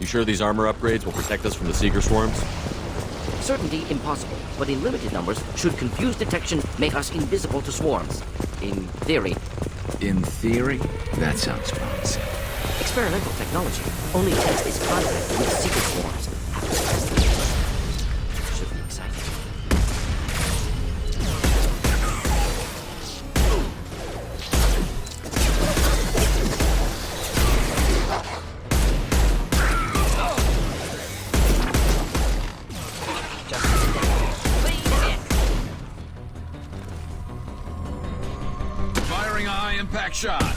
[SPEAKER 7] Sure these armor upgrades will protect us from the Seeker swarms?
[SPEAKER 12] Certainty impossible, but in limited numbers should confuse detection make us invisible to swarms. In theory.
[SPEAKER 2] In theory? That sounds promising.
[SPEAKER 12] Experimental technology. Only test its contact with Seeker swarms. Should be exciting.
[SPEAKER 2] Impact shot.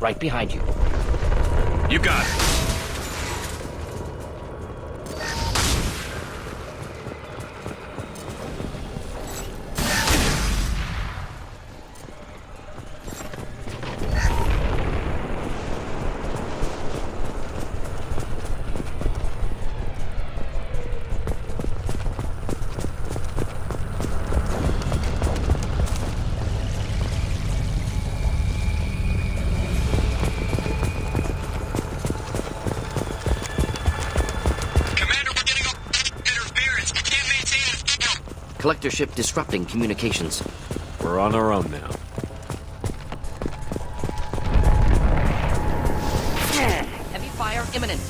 [SPEAKER 12] Right behind you.
[SPEAKER 2] You got it.
[SPEAKER 12] Collector ship disrupting communications.
[SPEAKER 7] We're on our own now.
[SPEAKER 12] Heavy fire imminent.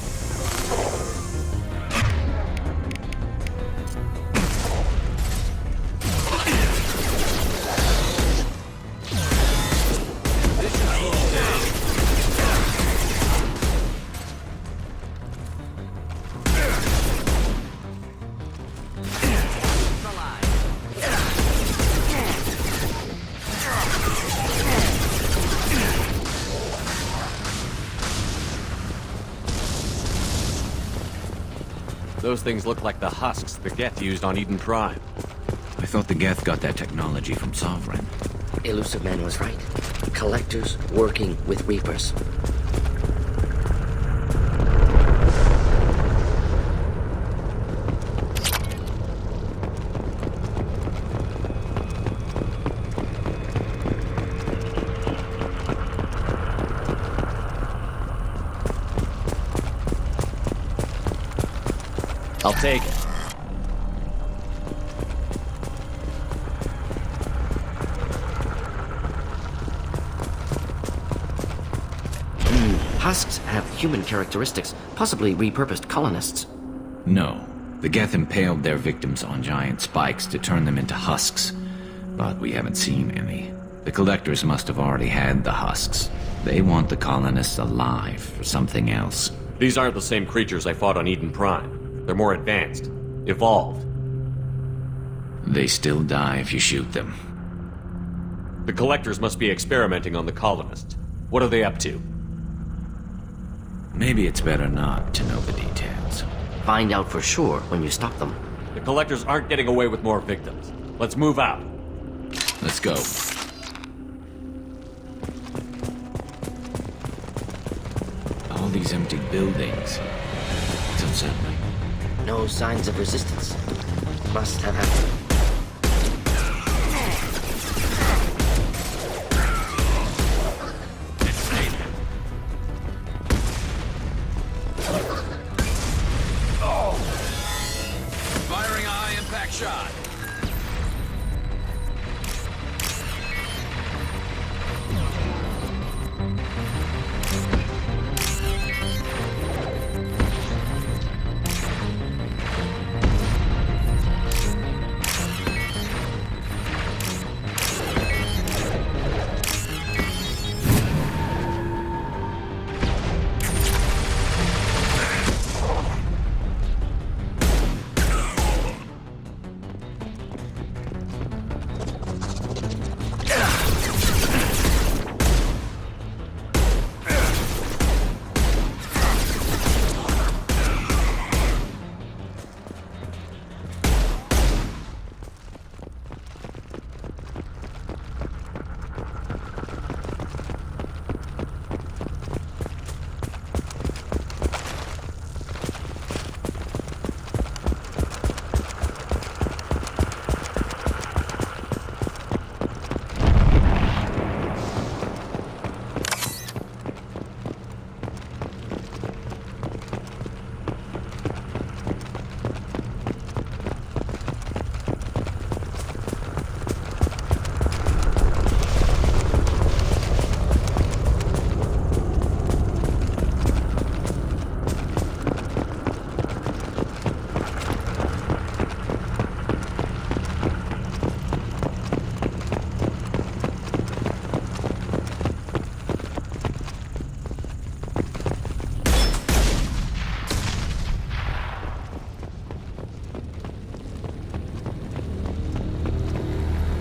[SPEAKER 7] Those things look like the husks the Geth used on Eden Prime.
[SPEAKER 2] I thought the Geth got that technology from Sovereign.
[SPEAKER 12] Elusive Man was right. Collectors working with Reapers.
[SPEAKER 7] I'll take it.
[SPEAKER 12] husks have human characteristics, possibly repurposed colonists.
[SPEAKER 2] No. The Geth impaled their victims on giant spikes to turn them into husks. But we haven't seen any. The collectors must have already had the husks. They want the colonists alive for something else.
[SPEAKER 7] These aren't the same creatures I fought on Eden Prime. They're more advanced. Evolved.
[SPEAKER 2] They still die if you shoot them.
[SPEAKER 7] The collectors must be experimenting on the colonists. What are they up to?
[SPEAKER 2] Maybe it's better not to know the details.
[SPEAKER 12] Find out for sure when you stop them.
[SPEAKER 7] The collectors aren't getting away with more victims. Let's move out.
[SPEAKER 2] Let's go. All these empty buildings. It's unsettling.
[SPEAKER 12] No signs of resistance. Must have happened.
[SPEAKER 5] Firing a high-impact shot.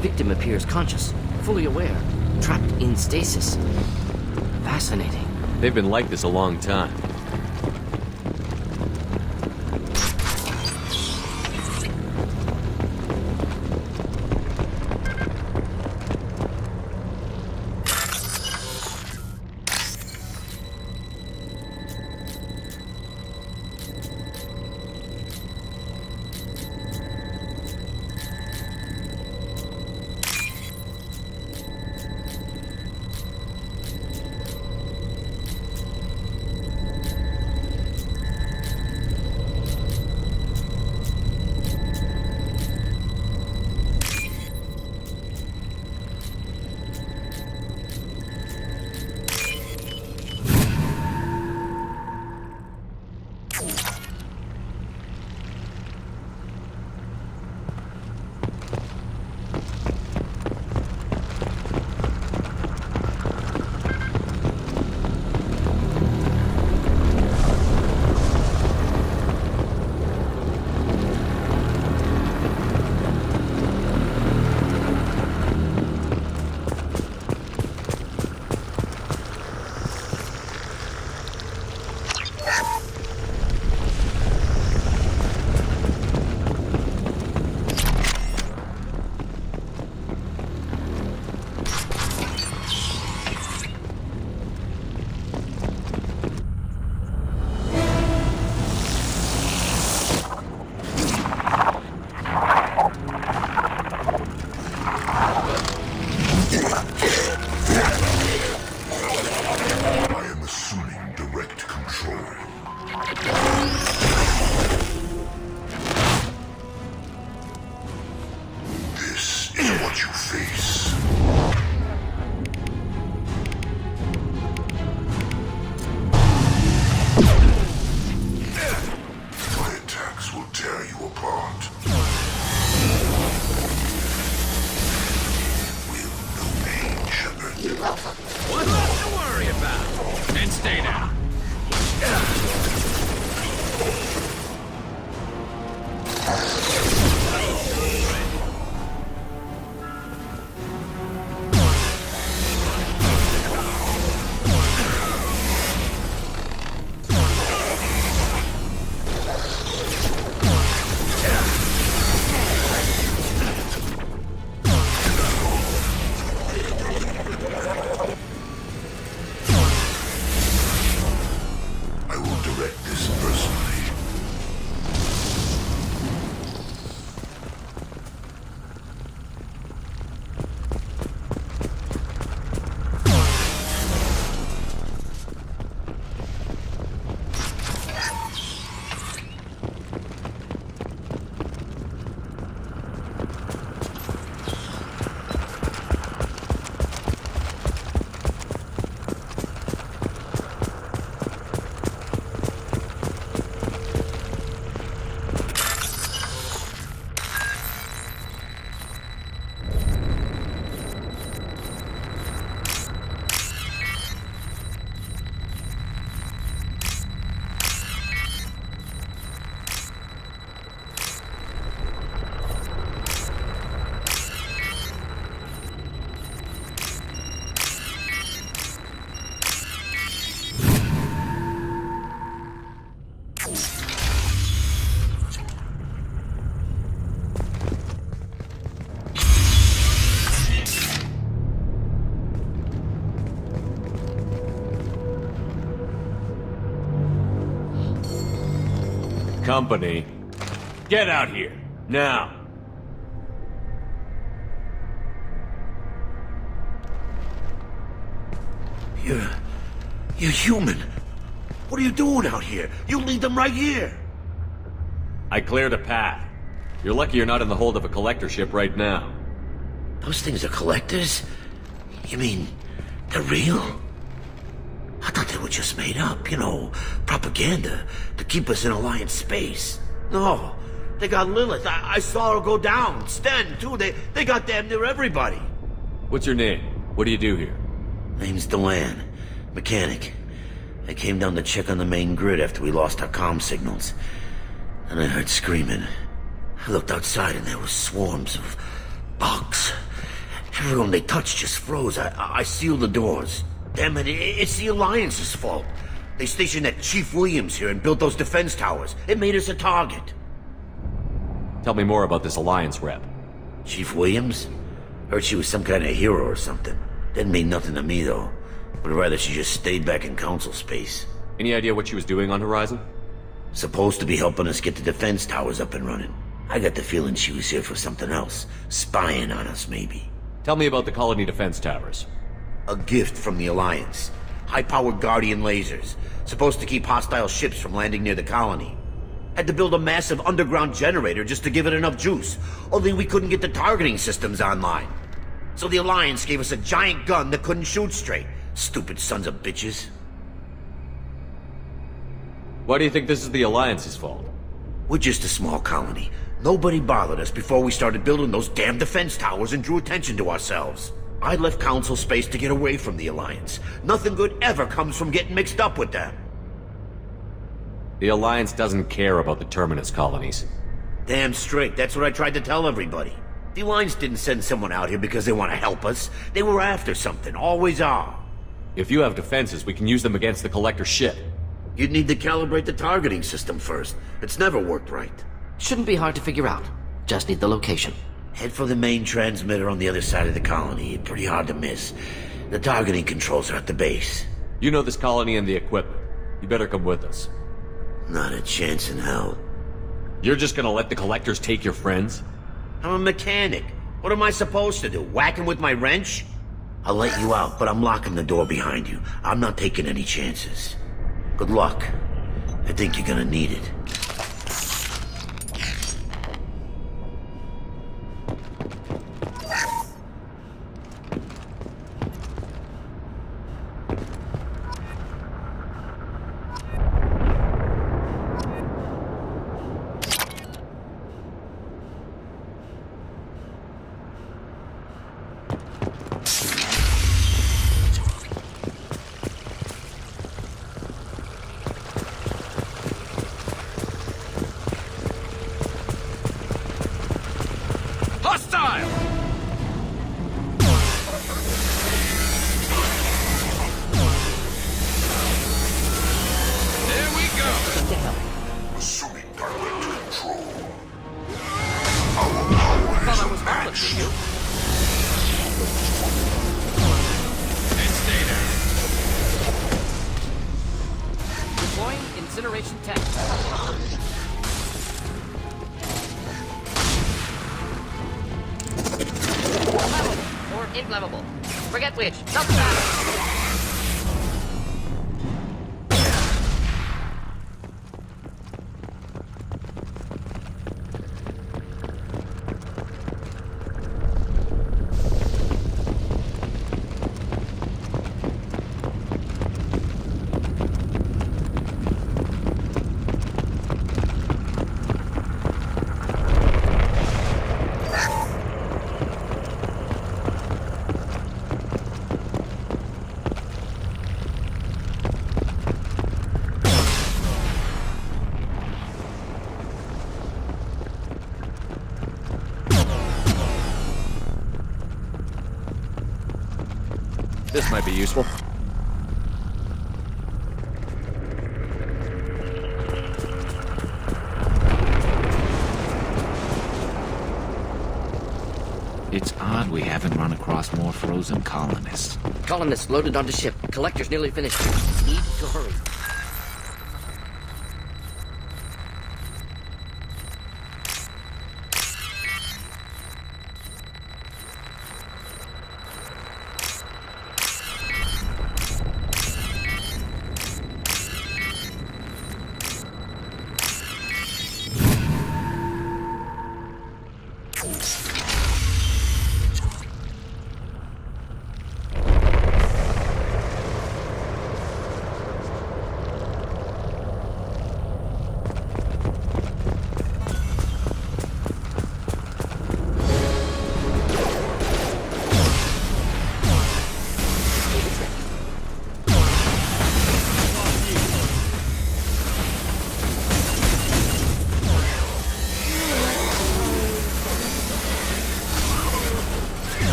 [SPEAKER 12] Victim appears conscious, fully aware, trapped in stasis. Fascinating.
[SPEAKER 7] They've been like this a long time. company. Get out here, now.
[SPEAKER 19] You're human. What are you doing out here? You lead them right here.
[SPEAKER 7] I cleared a path. You're lucky you're not in the hold of a collector ship right now.
[SPEAKER 19] Those things are collectors? You mean, they're real? I thought they were just made up, you know, propaganda to keep us in Alliance space. No, they got Lilith. I saw her go down. Sten, too. They got damn near everybody.
[SPEAKER 7] What's your name? What do you do here?
[SPEAKER 19] Name's Delan. Mechanic. I came down to check on the main grid after we lost our comm signals. And I heard screaming. I looked outside and there were swarms of bugs. Everyone they touched just froze. I sealed the doors. Damn it, it's the Alliance's fault. They stationed that Chief Williams here and built those defense towers. It made us a target.
[SPEAKER 7] Tell me more about this Alliance rep.
[SPEAKER 19] Chief Williams? Heard she was some kind of hero or something. Didn't mean nothing to me, though. Would rather she just stayed back in Council space.
[SPEAKER 7] Any idea what she was doing on Horizon?
[SPEAKER 19] Supposed to be helping us get the defense towers up and running. I got the feeling she was here for something else. Spying on us, maybe.
[SPEAKER 7] Tell me about the colony defense towers.
[SPEAKER 19] A gift from the Alliance. High-powered Guardian lasers. Supposed to keep hostile ships from landing near the colony. Had to build a massive underground generator just to give it enough juice. Only we couldn't get the targeting systems online. So the Alliance gave us a giant gun that couldn't shoot straight. Stupid sons of bitches.
[SPEAKER 7] Why do you think this is the Alliance's fault?
[SPEAKER 19] We're just a small colony. Nobody bothered us before we started building those damn defense towers and drew attention to ourselves. I left Council space to get away from the Alliance. Nothing good ever comes from getting mixed up with them.
[SPEAKER 7] The Alliance doesn't care about the Terminus colonies.
[SPEAKER 19] Damn straight, that's what I tried to tell everybody. The Alliance didn't send someone out here because they want to help us. They were after something, always are.
[SPEAKER 7] If you have defenses, we can use them against the Collector ship.
[SPEAKER 19] You'd need to calibrate the targeting system first. It's never worked right.
[SPEAKER 12] Shouldn't be hard to figure out. Just need the location.
[SPEAKER 19] Head for the main transmitter on the other side of the colony. Pretty hard to miss. The targeting controls are at the base.
[SPEAKER 7] You know this colony and the equipment. You better come with us.
[SPEAKER 19] Not a chance in hell.
[SPEAKER 7] You're just gonna let the Collectors take your friends?
[SPEAKER 19] I'm a mechanic. What am I supposed to do? Whack him with my wrench? I'll let you out, but I'm locking the door behind you. I'm not taking any chances. Good luck. I think you're gonna need it.
[SPEAKER 12] Forget which. Doesn't matter.
[SPEAKER 7] This might be useful.
[SPEAKER 2] It's odd we haven't run across more frozen colonists.
[SPEAKER 12] Colonists loaded onto ship. Collectors nearly finished. Need to hurry.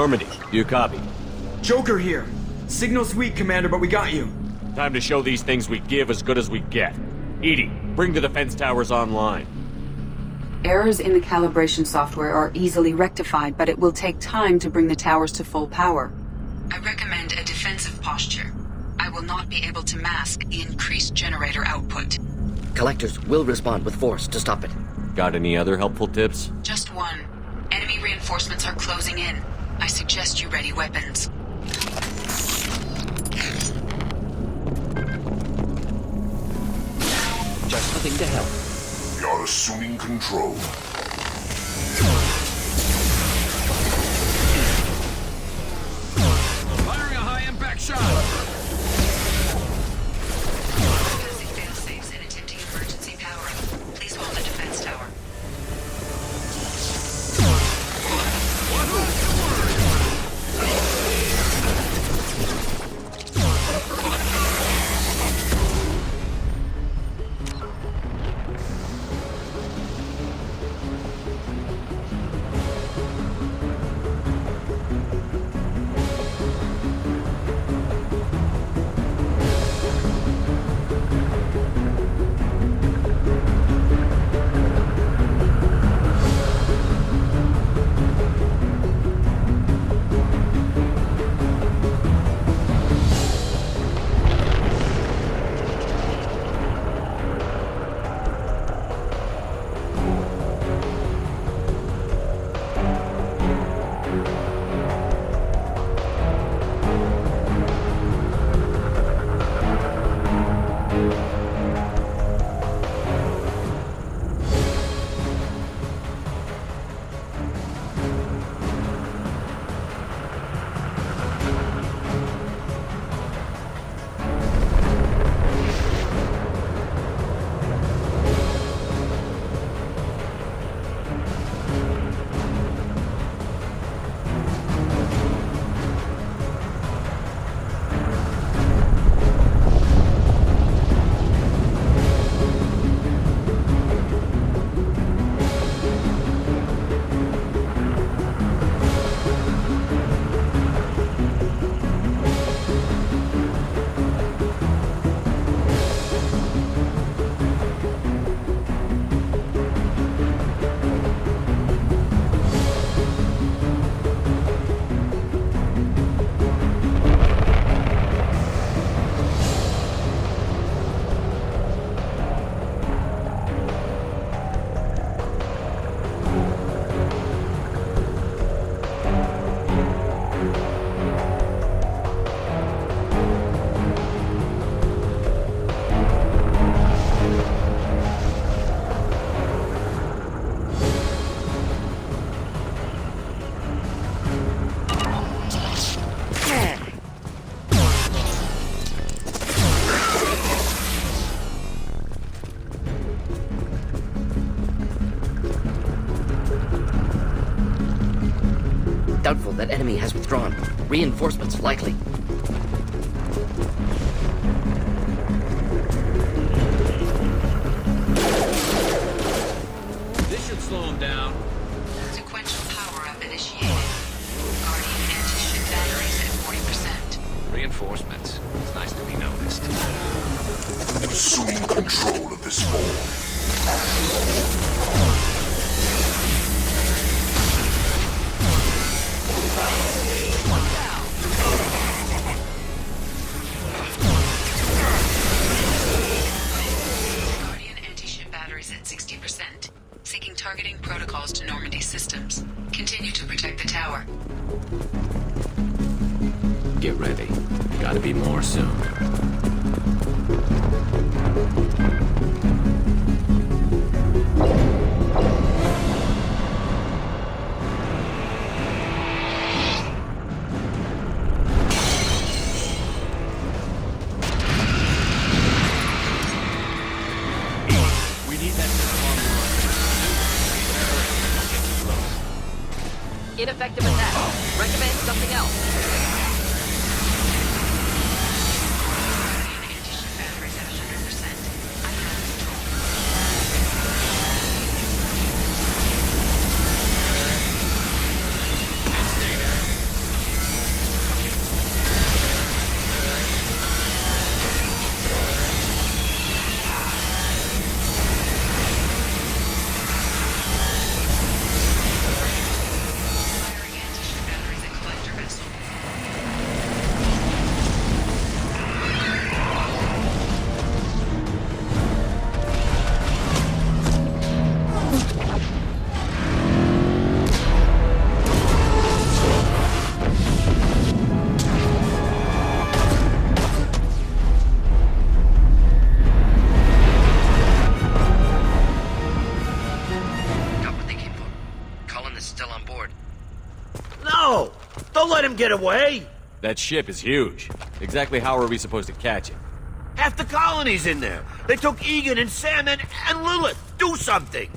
[SPEAKER 7] Normandy, do you copy?
[SPEAKER 15] Joker here. Signal's weak, Commander, but we got you.
[SPEAKER 7] Time to show these things we give as good as we get. Edie, bring the defense towers online.
[SPEAKER 14] Errors in the calibration software are easily rectified, but it will take time to bring the towers to full power. I recommend a defensive posture. I will not be able to mask the increased generator output.
[SPEAKER 12] Collectors will respond with force to stop it.
[SPEAKER 7] Got any other helpful tips?
[SPEAKER 14] Just one. Enemy reinforcements are closing in. I suggest you ready weapons.
[SPEAKER 12] Just the thing to help.
[SPEAKER 11] We are assuming control.
[SPEAKER 5] Firing a high-impact shot!
[SPEAKER 14] Passing fail-safes and attempting emergency power-up. Please hold the defense tower.
[SPEAKER 12] Doubtful that enemy has withdrawn. Reinforcements likely.
[SPEAKER 5] This should slow him down.
[SPEAKER 14] Sequential power-up initiated. Guardian anti-ship batteries at 40%.
[SPEAKER 2] Reinforcements. It's nice to be noticed.
[SPEAKER 11] Assuming control of this form.
[SPEAKER 14] Guardian anti-ship batteries at 60%. Seeking targeting protocols to Normandy systems. Continue to protect the tower.
[SPEAKER 2] Get ready. Gotta be more soon.
[SPEAKER 20] Ineffective attack. Recommend something else.
[SPEAKER 14] Anti-ship batteries at 100%. I have control.
[SPEAKER 19] get away?
[SPEAKER 7] That ship is huge. Exactly how are we supposed to catch it?
[SPEAKER 19] Half the colony's in there. They took Egan and Sam and Lilith. Do something.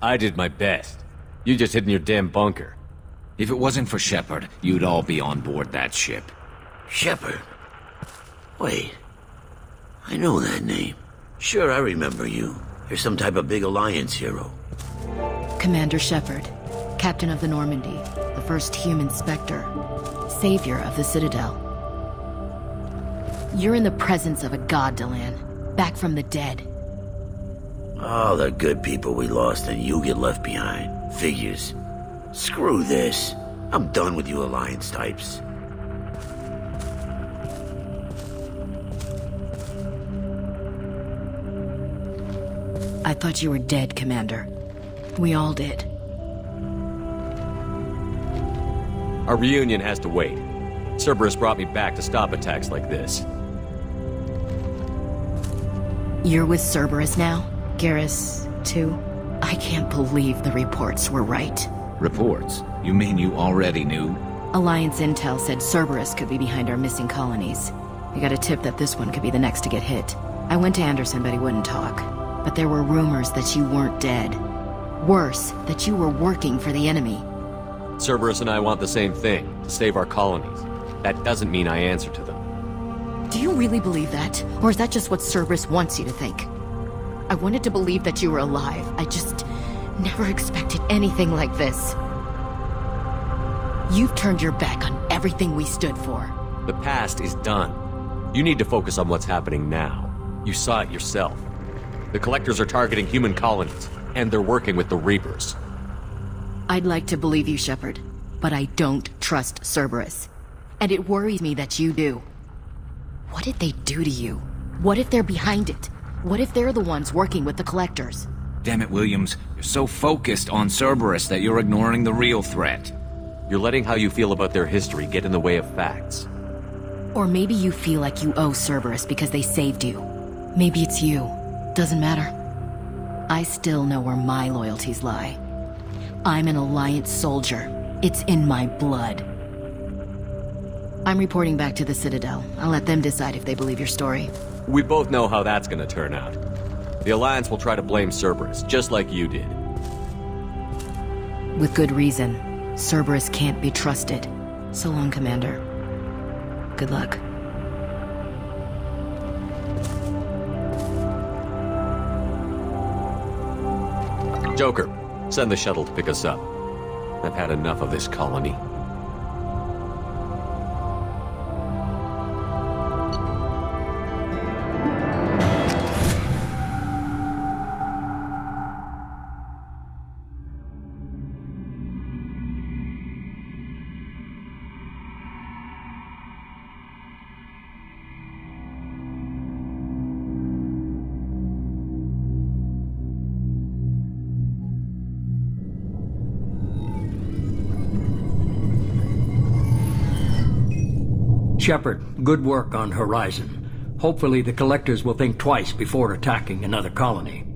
[SPEAKER 7] I did my best. You just hid in your damn bunker.
[SPEAKER 2] If it wasn't for Shepard, you'd all be on board that ship.
[SPEAKER 19] Shepard? Wait. I know that name. Sure, I remember you. You're some type of big Alliance hero.
[SPEAKER 20] Commander Shepard, captain of the Normandy, the first human Spectre, savior of the Citadel. You're in the presence of a god, Delan, back from the dead.
[SPEAKER 19] All the good people we lost and you get left behind. Figures. Screw this. I'm done with you Alliance types.
[SPEAKER 20] I thought you were dead, Commander. We all did.
[SPEAKER 7] Our reunion has to wait. Cerberus brought me back to stop attacks like this.
[SPEAKER 20] You're with Cerberus now? Garrus, too? I can't believe the reports were right.
[SPEAKER 2] Reports? You mean you already knew?
[SPEAKER 20] Alliance intel said Cerberus could be behind our missing colonies. We got a tip that this one could be the next to get hit. I went to Anderson, but he wouldn't talk. But there were rumors that you weren't dead. Worse, that you were working for the enemy.
[SPEAKER 7] Cerberus and I want the same thing, to save our colonies. That doesn't mean I answer to them.
[SPEAKER 20] Do you really believe that? Or is that just what Cerberus wants you to think? I wanted to believe that you were alive. I just never expected anything like this. You've turned your back on everything we stood for.
[SPEAKER 7] The past is done. You need to focus on what's happening now. You saw it yourself. The Collectors are targeting human colonies, and they're working with the Reapers.
[SPEAKER 20] I'd like to believe you, Shepard, but I don't trust Cerberus. And it worries me that you do. What did they do to you? What if they're behind it? What if they're the ones working with the Collectors?
[SPEAKER 2] Damn it, Williams. You're so focused on Cerberus that you're ignoring the real threat.
[SPEAKER 7] You're letting how you feel about their history get in the way of facts.
[SPEAKER 20] Or maybe you feel like you owe Cerberus because they saved you. Maybe it's you. Doesn't matter. I still know where my loyalties lie. I'm an Alliance soldier. It's in my blood. I'm reporting back to the Citadel. I'll let them decide if they believe your story.
[SPEAKER 7] We both know how that's gonna turn out. The Alliance will try to blame Cerberus, just like you did.
[SPEAKER 20] With good reason. Cerberus can't be trusted. So long, Commander. Good luck.
[SPEAKER 7] Joker, send the shuttle to pick us up. I've had enough of this colony.
[SPEAKER 18] Shepard, good work on Horizon. Hopefully the Collectors will think twice before attacking another colony.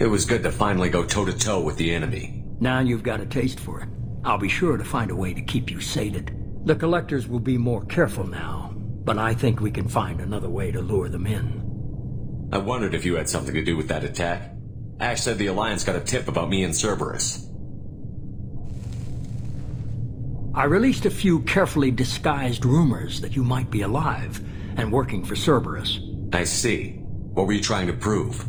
[SPEAKER 7] It was good to finally go toe-to-toe with the enemy.
[SPEAKER 18] Now you've got a taste for it. I'll be sure to find a way to keep you sated. The Collectors will be more careful now, but I think we can find another way to lure them in.
[SPEAKER 7] I wondered if you had something to do with that attack. Ash said the Alliance got a tip about me and Cerberus.
[SPEAKER 18] I released a few carefully disguised rumors that you might be alive and working for Cerberus.
[SPEAKER 7] I see. What were you trying to prove?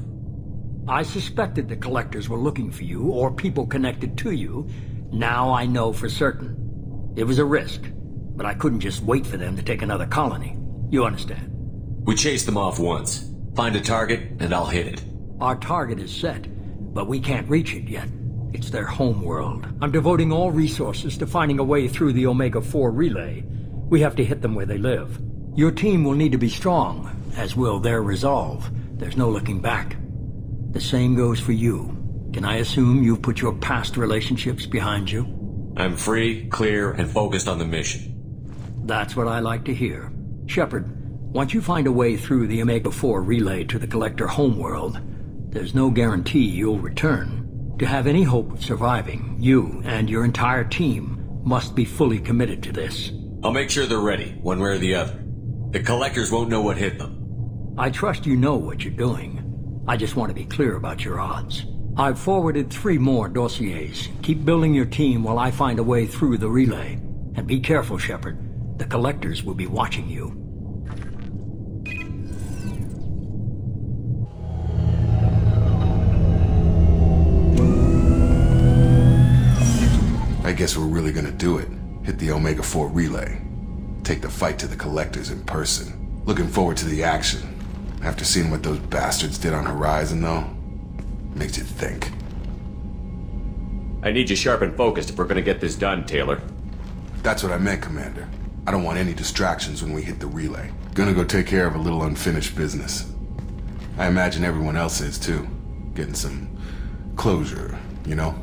[SPEAKER 18] I suspected the Collectors were looking for you, or people connected to you. Now I know for certain. It was a risk, but I couldn't just wait for them to take another colony. You understand?
[SPEAKER 7] We chased them off once. Find a target, and I'll hit it.
[SPEAKER 18] Our target is set, but we can't reach it yet. It's their home world. I'm devoting all resources to finding a way through the Omega-4 relay. We have to hit them where they live. Your team will need to be strong, as will their resolve. There's no looking back. The same goes for you. Can I assume you've put your past relationships behind you?
[SPEAKER 7] I'm free, clear, and focused on the mission.
[SPEAKER 18] That's what I like to hear. Shepard, once you find a way through the Omega-4 relay to the Collector homeworld, there's no guarantee you'll return. To have any hope of surviving, you and your entire team must be fully committed to this.
[SPEAKER 7] I'll make sure they're ready, one way or the other. The collectors won't know what hit them.
[SPEAKER 18] I trust you know what you're doing. I just want to be clear about your odds. I've forwarded 3 more dossiers. Keep building your team while I find a way through the relay. And be careful, Shepard. The collectors will be watching you.
[SPEAKER 16] I guess we're really gonna do it. Hit the Omega-4 relay. Take the fight to the collectors in person. Looking forward to the action. After seeing what those bastards did on Horizon, though, makes you think.
[SPEAKER 7] I need you sharp and focused if we're gonna get this done, Taylor.
[SPEAKER 16] That's what I meant, Commander. I don't want any distractions when we hit the relay. Gonna go take care of a little unfinished business. I imagine everyone else is, too. Getting some closure, you know?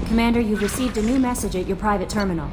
[SPEAKER 17] Commander, you've received a new message at your private terminal.